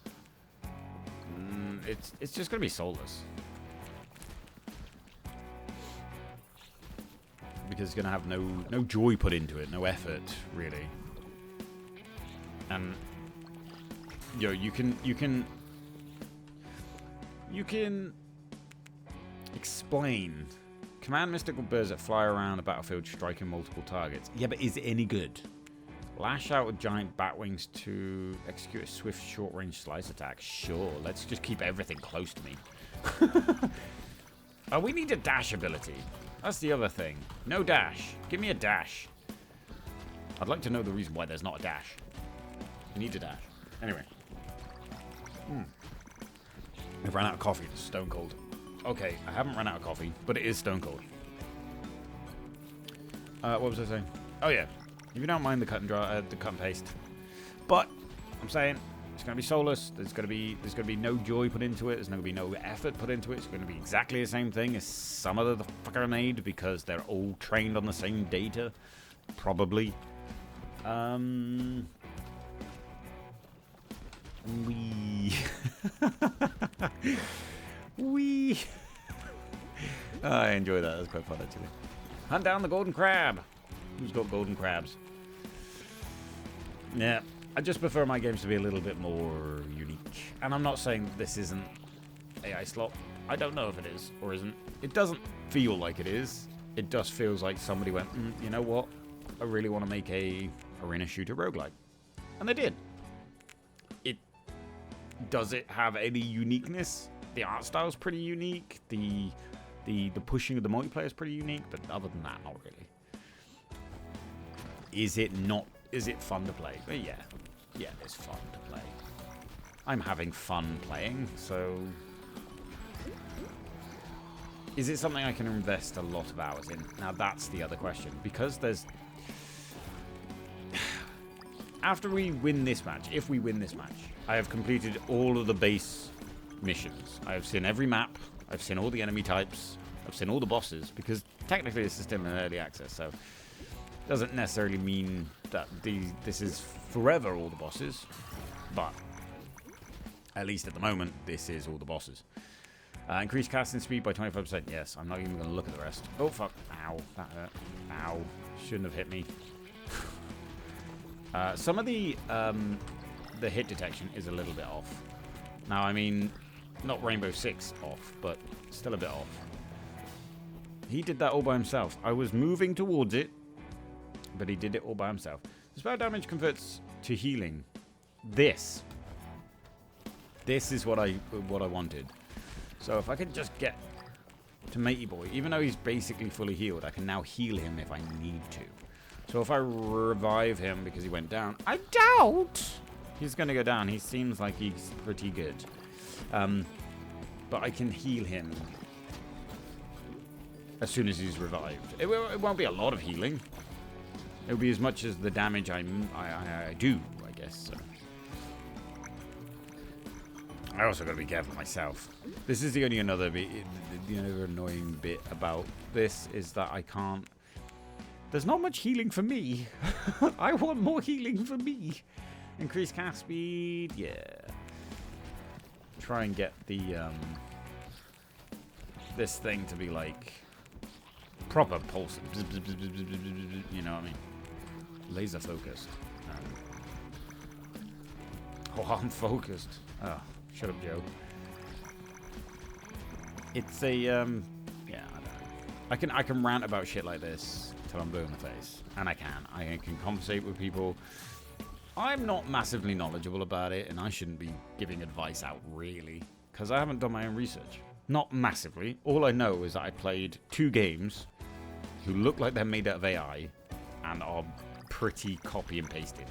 It's just going to be soulless. Because it's going to have no joy put into it, no effort, really. And you know, you can explain. Command mystical birds that fly around the battlefield striking multiple targets. Yeah, but is it any good? Lash out with giant bat wings to execute a swift short-range slice attack. Sure, let's just keep everything close to me. Oh, we need a dash ability. That's the other thing. No dash. Give me a dash. I'd like to know the reason why there's not a dash. I need a dash. Anyway. I've run out of coffee. It's stone cold. Okay, I haven't run out of coffee, but it is stone cold. What was I saying? Oh yeah, if you don't mind the cut and paste, but I'm saying it's going to be soulless. There's going to be no joy put into it. There's going to be no effort put into it. It's going to be exactly the same thing as some of the fucker are made because they're all trained on the same data, probably. I enjoy that. That's quite fun, actually. Hunt down the golden crab. Who's got golden crabs? Yeah, I just prefer my games to be a little bit more unique. And I'm not saying this isn't AI slop. I don't know if it is or isn't. It doesn't feel like it is. It just feels like somebody went, you know what? I really want to make a arena shooter roguelike. And they did. Does it have any uniqueness? The art style is pretty unique. The pushing of the multiplayer is pretty unique, but other than that, not really. Is it fun to play? Yeah, it's fun to play. I'm having fun playing, so is it something I can invest a lot of hours in? Now that's the other question, because there's after we win this match, if we win this match, I have completed all of the base missions. I have seen every map. I've seen all the enemy types. I've seen all the bosses, because technically this is still in early access, so it doesn't necessarily mean that this is forever all the bosses, but At least at the moment, this is all the bosses. Increase casting speed by 25%. Yes, I'm not even going to look at the rest. Oh, fuck. Ow. That hurt. Ow. Shouldn't have hit me. Some of the hit detection is a little bit off. Now, I mean, not Rainbow Six off, but still a bit off. He did that all by himself. I was moving towards it, but he did it all by himself. The spell damage converts to healing. This is what I wanted. So if I could just get to Matey Boy, even though he's basically fully healed, I can now heal him if I need to. So if I revive him because he went down, I doubt he's going to go down. He seems like he's pretty good. But I can heal him as soon as he's revived. It won't be a lot of healing. It'll be as much as the damage I do, I guess. So. I also got to be careful myself. This is the only other annoying bit about this is that I can't. There's not much healing for me. I want more healing for me. Increase cast speed, yeah. Try and get the this thing to be like proper pulse. You know what I mean? Laser focused. Oh, I'm focused. Oh. Shut up, Joe. It's a, yeah, I don't know. I can rant about shit like this till I'm blue in the face. And I can conversate with people. I'm not massively knowledgeable about it, and I shouldn't be giving advice out, really. Because I haven't done my own research. Not massively. All I know is that I played 2 games who look like they're made out of AI and are pretty copy and pasted.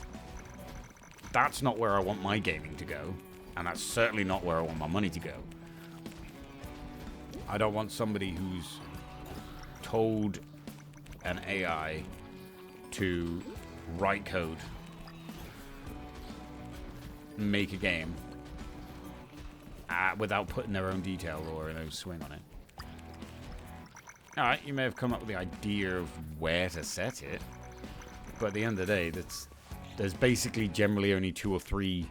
That's not where I want my gaming to go. And that's certainly not where I want my money to go. I don't want somebody who's told an AI to write code, make a game, without putting their own detail or an own swing on it. Alright, you may have come up with the idea of where to set it, but at the end of the day, there's basically generally only 2 or 3.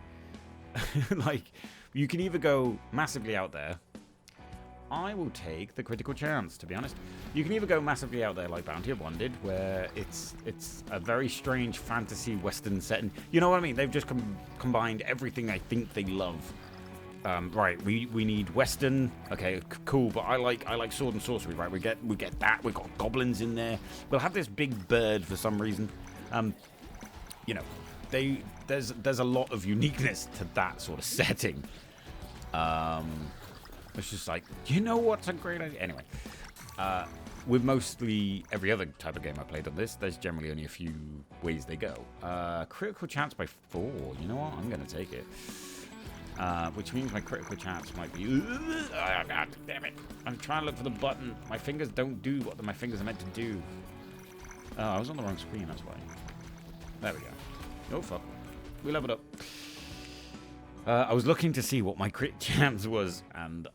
Like, you can either go massively out there. I will take the critical chance, to be honest. You can either go massively out there like Bounty of One did, where it's a very strange fantasy western setting. You know what I mean? They've just combined everything I think they love. Right, we need western. Okay, cool. But I like sword and sorcery. Right, we get that. We've got goblins in there. We'll have this big bird for some reason. You know. There's a lot of uniqueness to that sort of setting. It's just like, you know what's a great idea? Anyway, with mostly every other type of game I played on this, there's generally only a few ways they go. Critical chance by 4. You know what? I'm going to take it. Which means my critical chance might be... Oh, God damn it. I'm trying to look for the button. My fingers don't do what my fingers are meant to do. Oh, I was on the wrong screen, that's why. There we go. Oh, fuck. We leveled up. I was looking to see what my crit chance was, and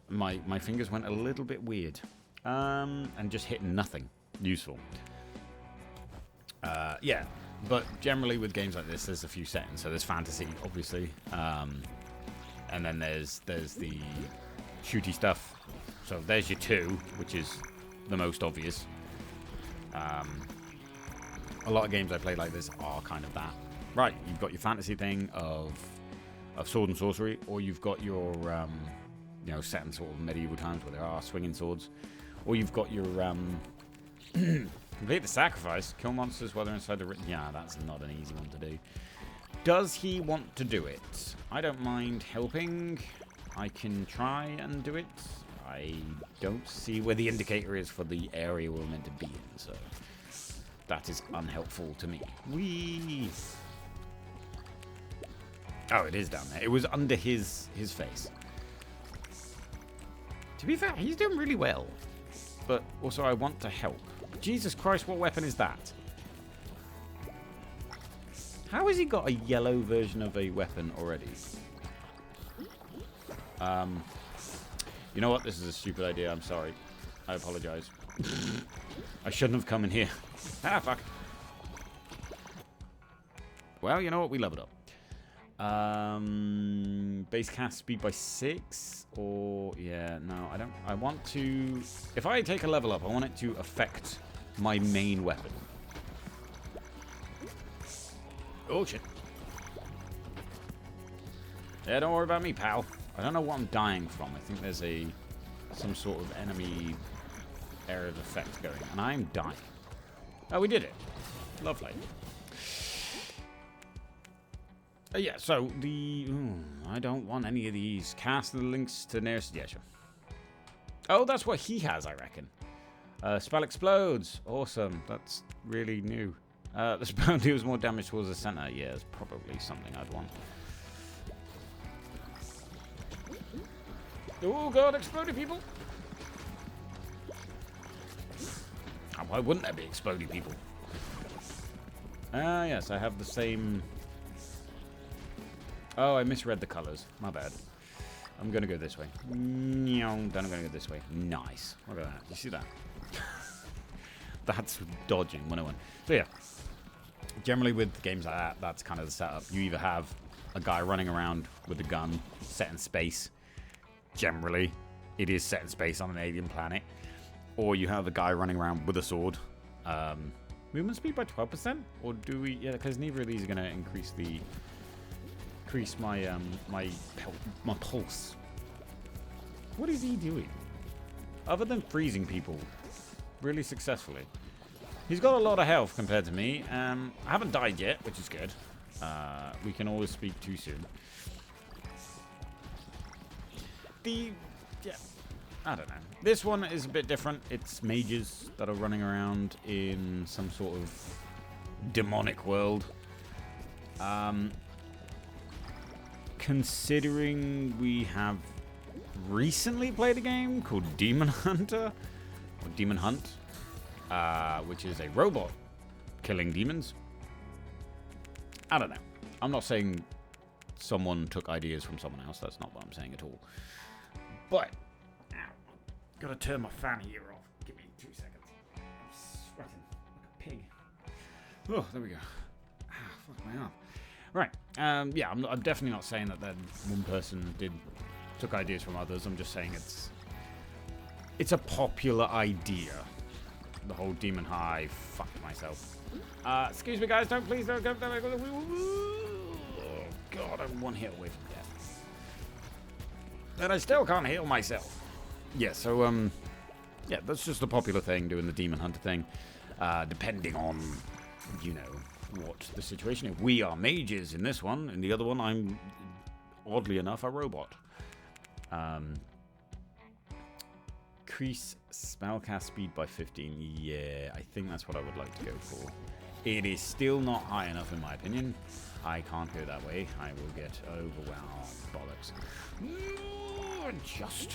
my fingers went a little bit weird. And just hit nothing useful. Yeah, but generally with games like this, there's a few settings. So there's fantasy, obviously. And then there's the shooty stuff. So there's your 2, which is the most obvious. A lot of games I play like this are kind of that. Right, you've got your fantasy thing of sword and sorcery, or you've got your, set in sort of medieval times where there are swinging swords, or you've got your, complete the sacrifice, kill monsters while they're inside the... Yeah, that's not an easy one to do. Does he want to do it? I don't mind helping. I can try and do it. I don't see where the indicator is for the area we're meant to be in, so... That is unhelpful to me. Whee! Oh, it is down there. It was under his face. To be fair, he's doing really well. But also, I want to help. Jesus Christ, what weapon is that? How has he got a yellow version of a weapon already? You know what? This is a stupid idea. I'm sorry. I apologize. I shouldn't have come in here. Ah, fuck. Well, you know what? We leveled up. Base cast speed by 6, or yeah, no, I don't. I want to. If I take a level up, I want it to affect my main weapon. Oh shit! Yeah, don't worry about me, pal. I don't know what I'm dying from. I think there's some sort of enemy area of effect going, and I'm dying. Oh, we did it. Lovely. Yeah, so I don't want any of these. Cast the links to nearest. Yeah, sure. Oh, that's what he has, I reckon. Spell explodes. Awesome. That's really new. The spell deals more damage towards the center. Yeah, it's probably something I'd want. Oh god, exploding people. Oh, why wouldn't there be exploding people? Yes, I have the same. Oh, I misread the colors. My bad. I'm gonna go this way. No, then I'm gonna go this way. Nice. Look at that. You see that? That's dodging 101. So yeah, generally with games like that, that's kind of the setup. You either have a guy running around with a gun set in space. Generally, it is set in space on an alien planet. Or you have a guy running around with a sword. Movement speed by 12%? Or do we... Yeah, because neither of these are going to increase my my pulse. What is he doing? Other than freezing people really successfully. He's got a lot of health compared to me. I haven't died yet, which is good. We can always speak too soon. I don't know. This one is a bit different. It's mages that are running around in some sort of demonic world. Considering we have recently played a game called Demon Hunter, or Demon Hunt, which is a robot killing demons. I don't know. I'm not saying someone took ideas from someone else. That's not what I'm saying at all. But, gotta turn my fan here off. Give me 2 seconds. I'm sweating like a pig. Oh, there we go. Fuck my arm. Right. Yeah, I'm definitely not saying that one person took ideas from others. I'm just saying it's a popular idea. The whole demon high. Fucked myself. Excuse me, guys. Please don't go. Oh god, I'm one hit away from death. And I still can't heal myself. Yeah. So yeah, that's just a popular thing, doing the demon hunter thing. Depending on, what the situation is. We are mages in this one. In the other one, I'm, oddly enough, a robot. Increase spellcast speed by 15. Yeah, I think that's what I would like to go for. It is still not high enough, in my opinion. I can't go that way. I will get overwhelmed. Bollocks. Just.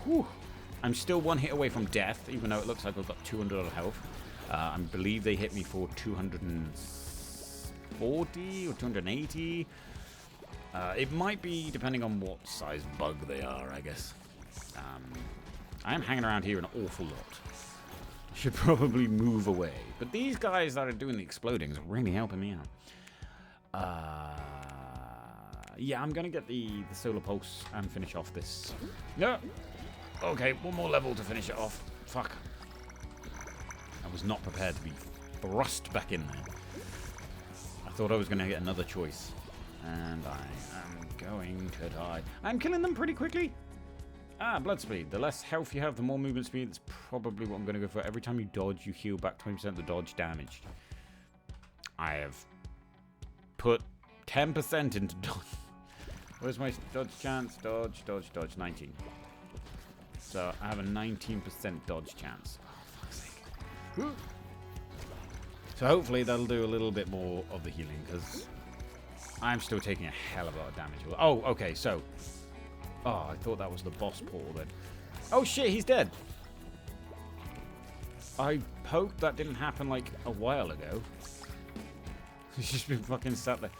Whew. I'm still one hit away from death, even though it looks like I've got 200 of health. I believe they hit me for 240 or 280. It might be depending on what size bug they are, I guess. I am hanging around here an awful lot. Should probably move away. But these guys that are doing the exploding is really helping me out. Yeah, I'm going to get the solar pulse and finish off this. No. Okay, one more level to finish it off. Fuck. I was not prepared to be thrust back in there. I thought I was going to get another choice. And I am going to die. I'm killing them pretty quickly. Blood speed. The less health you have, the more movement speed. That's probably what I'm going to go for. Every time you dodge, you heal back 20% of the dodge damage. I have put 10% into dodge. Where's my dodge chance? Dodge, 19. So I have a 19% dodge chance. Oh, fuck's sake. Woo. So hopefully that'll do a little bit more of the healing, because I'm still taking a hell of a lot of damage. Oh, okay, so... Oh, I thought that was the boss portal then. Oh shit, he's dead. I hope that didn't happen like a while ago. He's just been fucking sat there.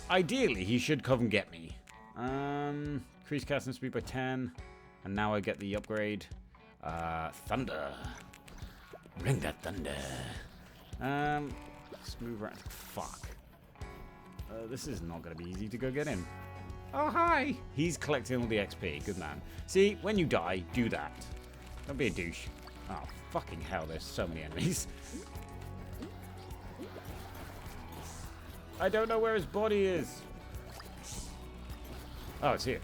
Ideally, he should come and get me. Increase casting speed by 10. And now I get the upgrade. Thunder. Bring that thunder. Let's move around. Fuck. This is not going to be easy to go get him. Oh, hi! He's collecting all the XP. Good man. See, when you die, do that. Don't be a douche. Oh, fucking hell, there's so many enemies. I don't know where his body is. Oh, it's here.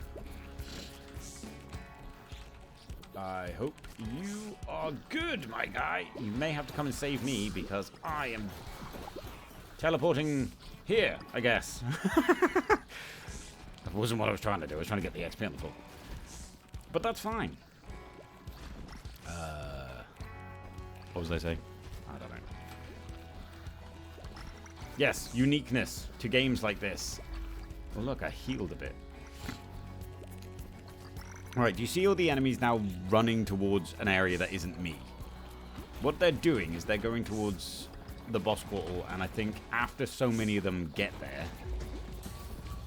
I hope you are good, my guy. You may have to come and save me because I am teleporting here, I guess. That wasn't what I was trying to do. I was trying to get the XP on the floor. But that's fine. What was I saying? I don't know. Yes, uniqueness to games like this. Well, look, I healed a bit. Alright, do you see all the enemies now running towards an area that isn't me? What they're doing is they're going towards the boss portal, and I think after so many of them get there,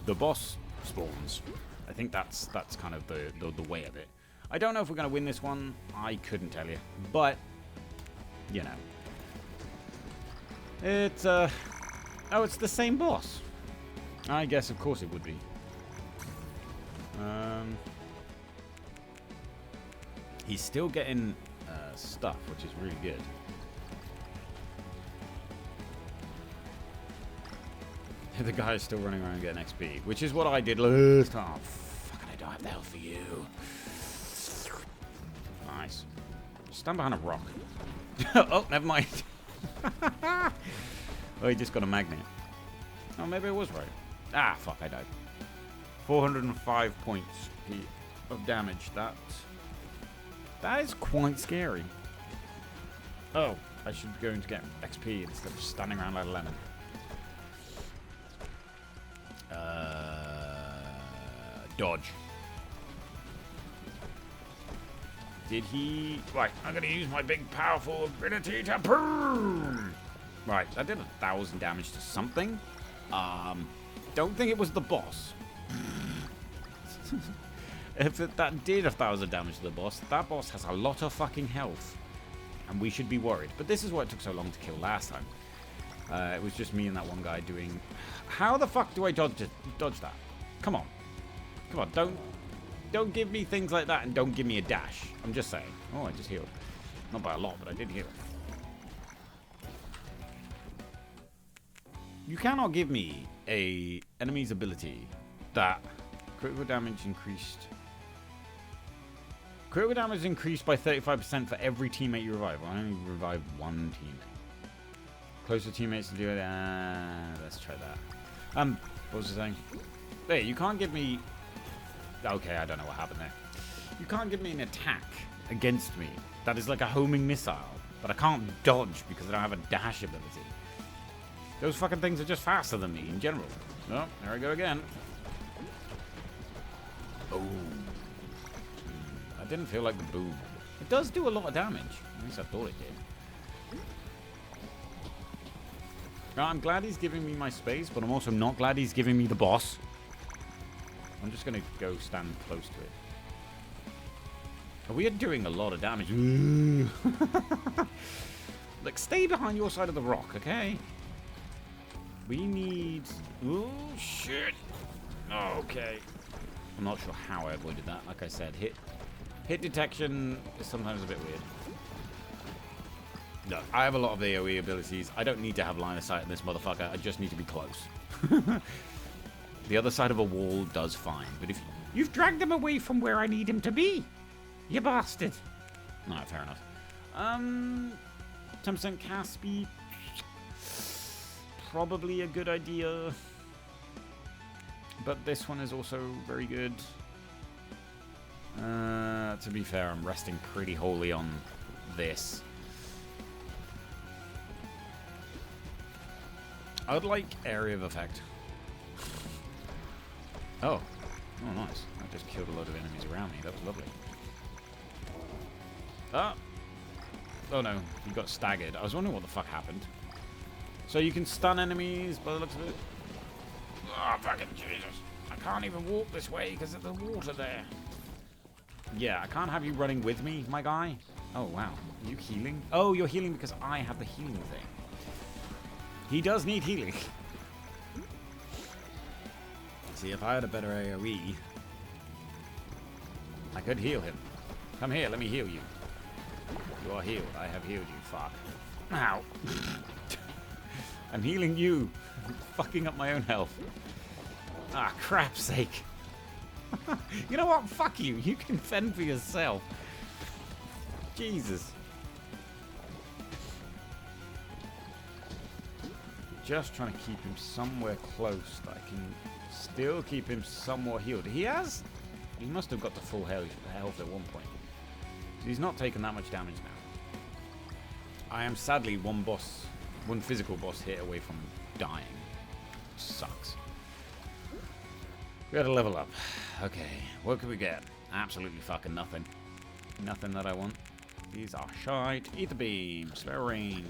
the boss spawns. I think that's kind of the way of it. I don't know if we're going to win this one. I couldn't tell you. But, you know. It's, oh, it's the same boss. I guess, of course it would be. He's still getting stuff, which is really good. The guy is still running around getting XP, which is what I did last time. Oh, fucking I don't have the health for you. Nice. Stand behind a rock. Oh, never mind. Oh, he just got a magnet. Oh, maybe I was right. Ah, fuck, I died. 405 points of damage. That is quite scary. Oh, I should be going to get XP instead of standing around like a lemon. Dodge. Did he... Right, I'm going to use my big powerful ability to boom! Right, that did 1,000 damage to something. Don't think it was the boss. If that did 1,000 damage to the boss, that boss has a lot of fucking health. And we should be worried. But this is why it took so long to kill last time. It was just me and that one guy doing... How the fuck do I dodge that? Come on. Come on, don't give me things like that and don't give me a dash. I'm just saying. Oh, I just healed. Not by a lot, but I did heal. You cannot give me a enemy's ability that critical damage increased. Critical damage increased by 35% for every teammate you revive. I only revived one team. Closer teammates to do it. Let's try that. What was I saying? There, you can't give me... Okay, I don't know what happened there. You can't give me an attack against me that is like a homing missile, but I can't dodge because I don't have a dash ability. Those fucking things are just faster than me in general. Oh, there I go again. Oh. I didn't feel like the boom. It does do a lot of damage. At least I thought it did. Now, I'm glad he's giving me my space, but I'm also not glad he's giving me the boss. I'm just going to go stand close to it. We are doing a lot of damage. Look, stay behind your side of the rock, okay? We need... Oh, shit. Okay. I'm not sure how I avoided that. Like I said, hit detection is sometimes a bit weird. No, I have a lot of AoE abilities. I don't need to have line of sight in this motherfucker. I just need to be close. The other side of a wall does fine, but if you've dragged him away from where I need him to be, you bastard. No, fair enough. 10% cast speed. Probably a good idea. But this one is also very good. To be fair, I'm resting pretty wholly on this. I would like area of effect. Oh. Oh, nice. I just killed a load of enemies around me. That was lovely. Ah! Oh no, he got staggered. I was wondering what the fuck happened. So you can stun enemies by the looks of it. Oh, fucking Jesus. I can't even walk this way because of the water there. Yeah, I can't have you running with me, my guy. Oh, wow. Are you healing? Oh, you're healing because I have the healing thing. He does need healing. See, if I had a better AoE, I could heal him. Come here, let me heal you. You are healed. I have healed you. Fuck. Ow. I'm healing you. I'm fucking up my own health. Ah, crap's sake. You know what? Fuck you. You can fend for yourself. Jesus. Just trying to keep him somewhere close that I can still keep him somewhat healed. He must have got to full health at one point. So he's not taken that much damage now. I am sadly one physical boss hit away from dying. Sucks. We gotta level up. Okay, what can we get? Absolutely fucking nothing. Nothing that I want. These are shite. Ether beam, slow range.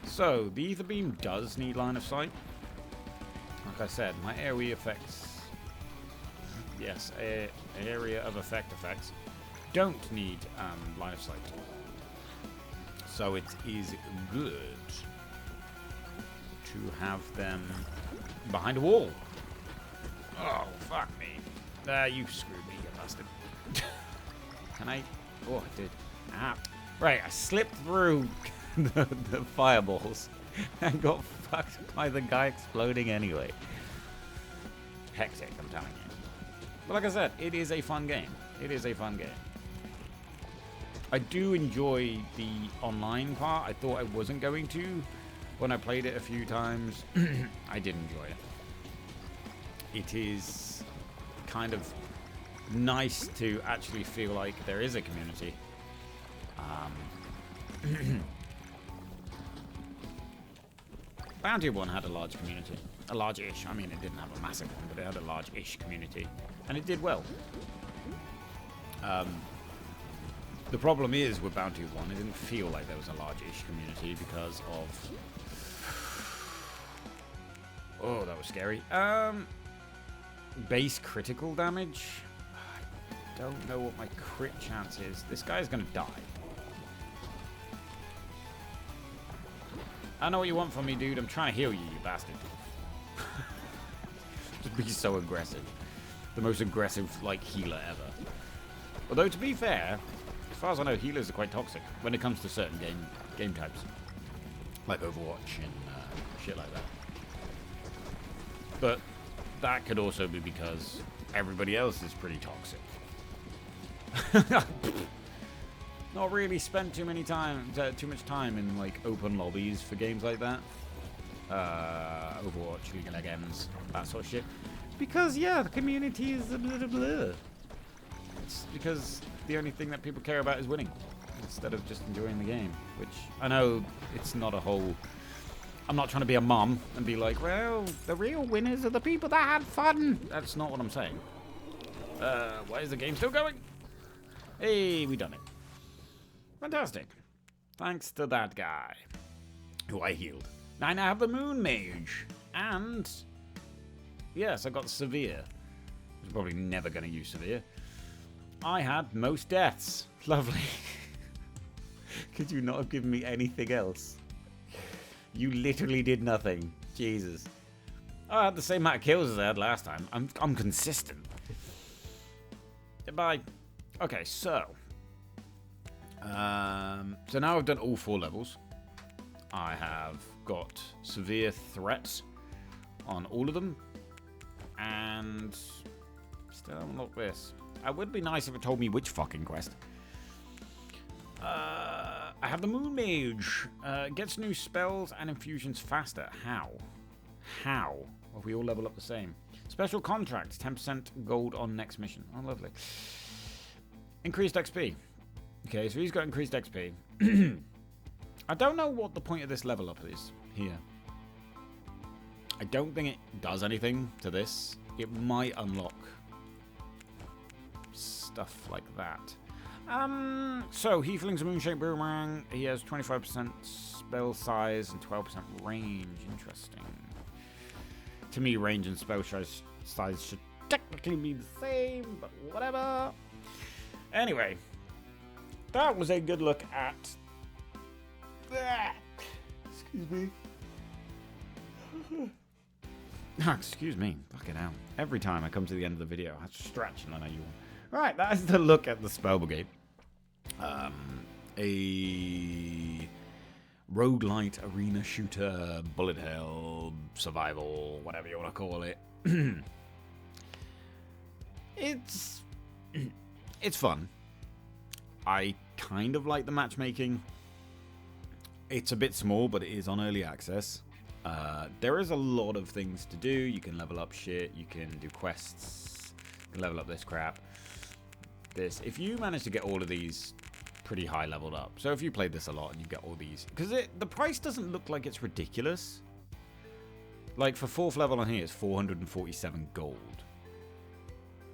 So, the ether beam does need line of sight. Like I said, my AoE effects... Yes, area of effects don't need line of sight. So it is good to have them behind a wall. Oh, fuck me. You screwed me, you bastard. Can I? Oh, I did. Ah. Right, I slipped through the fireballs and got fucked by the guy exploding anyway. Hectic, I'm telling you. But like I said, it is a fun game. It is a fun game. I do enjoy the online part. I thought I wasn't going to. When I played it a few times, I did enjoy it. It is kind of nice to actually feel like there is a community. Bounty 1 had a large community. A large-ish. I mean, it didn't have a massive one, but it had a large-ish community. And it did well. The problem is with Bounty 1, it didn't feel like there was a large-ish community because of... Oh, that was scary. Base critical damage? I don't know what my crit chance is. This guy's gonna die. I know what you want from me, dude. I'm trying to heal you, you bastard. Just be so aggressive. The most aggressive, like, healer ever. Although, to be fair, as far as I know, healers are quite toxic when it comes to certain game types. Like Overwatch and shit like that. But that could also be because everybody else is pretty toxic. Not really spent too much time in like open lobbies for games like that. Overwatch, League of Legends, that sort of shit. Because yeah, the community is a blah blah blah. It's because the only thing that people care about is winning, instead of just enjoying the game. Which I know it's not a whole. I'm not trying to be a mum and be like, well, the real winners are the people that had fun. That's not what I'm saying. Why is the game still going? Hey, we done it. Fantastic. Thanks to that guy who I healed. Now I have the Moon Mage. And yes, I got Severe. I was probably never going to use Severe. I had most deaths. Lovely. Could you not have given me anything else? You literally did nothing. Jesus. I had the same amount of kills as I had last time. I'm consistent. Goodbye. Okay, so now I've done all 4 levels. I have got severe threats on all of them, and still haven't unlocked this. It would be nice if it told me which fucking quest. I have the Moon Mage. Gets new spells and infusions faster. How? How? Well, we all level up the same. Special contract, 10% gold on next mission. Oh, lovely. Increased XP. Okay, so he's got increased XP. I don't know what the point of this level up is here. I don't think it does anything to this. It might unlock stuff like that. So Heathling's a Moonshaped Boomerang. He has 25% spell size and 12% range. Interesting. To me, range and spell size should technically be the same, but whatever. Anyway, that was a good look at that. Excuse me. Excuse me. Fucking hell. Every time I come to the end of the video, I stretch and I know you want. Right, that is the look at the Spell Brigade. A roguelite arena shooter, bullet hell, survival, whatever you want to call it. It's fun. I kind of like the matchmaking. It's a bit small, but it is on early access. There is a lot of things to do. You can level up shit. You can do quests. You can level up this crap. If you manage to get all of these pretty high leveled up. So if you played this a lot and you get all these, because the price doesn't look like it's ridiculous. Like for 4th level on here, it's 447 gold.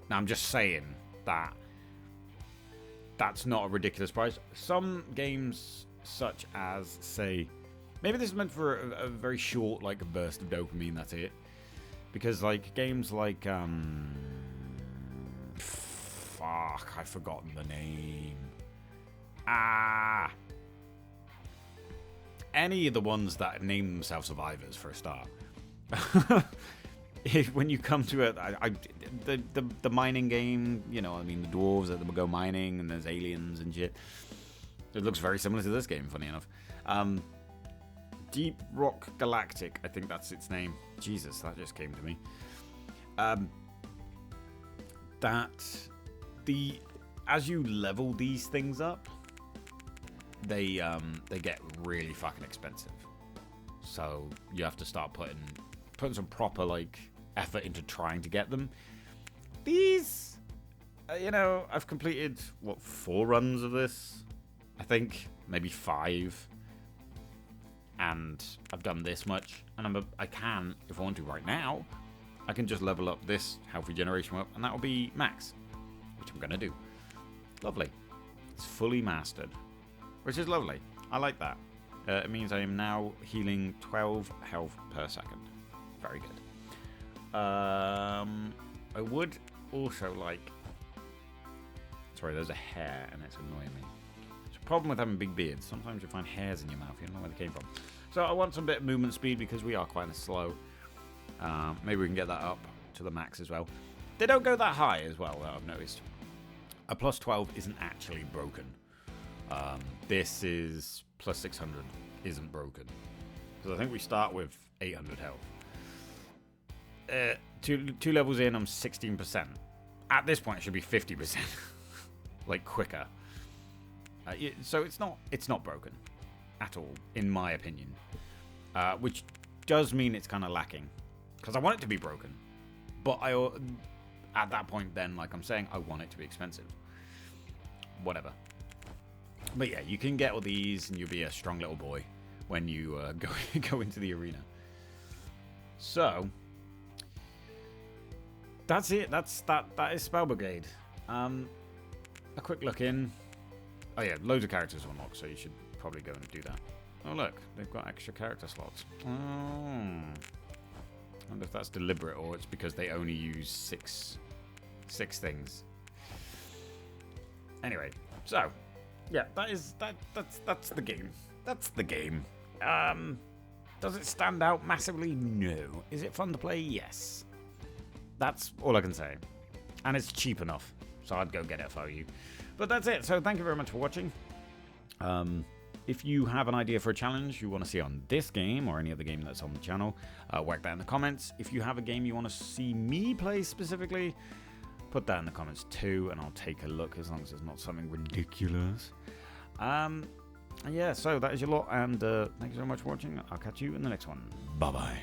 Now I'm just saying that that's not a ridiculous price. Some games, such as say, maybe this is meant for a very short like burst of dopamine. That's it. Because like games like fuck, I've forgotten the name. Any of the ones that name themselves survivors for a start. When you come to it, the mining game, you know, I mean, the dwarves that will go mining and there's aliens and shit. It looks very similar to this game, funny enough. Deep Rock Galactic, I think that's its name. Jesus, that just came to me. As you level these things up, they get really fucking expensive. So you have to start putting some proper like effort into trying to get them. These, you know, I've completed 4 runs of this, I think, maybe 5, and I've done this much. And I can, if I want to right now, I can just level up this health regeneration up, and that will be max, which I'm gonna do. Lovely. It's fully mastered, which is lovely. I like that. It means I am now healing 12 health per second. Very good. I would also like... Sorry, there's a hair and it's annoying me. It's a problem with having big beards. Sometimes you find hairs in your mouth. You don't know where they came from. So I want some bit of movement speed because we are quite slow. Maybe we can get that up to the max as well. They don't go that high as well, that I've noticed. A plus 12 isn't actually broken. This is plus 600 isn't broken. Because I think we start with 800 health. Two levels in, I'm 16%. At this point, it should be 50%. Like, quicker. So it's not broken. At all, in my opinion. Which does mean it's kind of lacking. Because I want it to be broken. But at that point then, like I'm saying, I want it to be expensive. Whatever. But yeah, you can get all these and you'll be a strong little boy when you go into the arena. So that's it. That is Spell Brigade. A quick look in. Oh yeah, loads of characters unlocked, so you should probably go and do that. Oh look, they've got extra character slots. Oh. I wonder if that's deliberate or it's because they only use six things. Anyway, so yeah, that's the game. That's the game. Does it stand out massively? No. Is it fun to play? Yes. That's all I can say. And it's cheap enough, so I'd go get it if I were you. But that's it. So thank you very much for watching. If you have an idea for a challenge you want to see on this game or any other game that's on the channel, whack that in the comments. If you have a game you want to see me play specifically, put that in the comments too, and I'll take a look as long as it's not something ridiculous. Yeah, so that is your lot, and thank you so much for watching. I'll catch you in the next one. Bye-bye.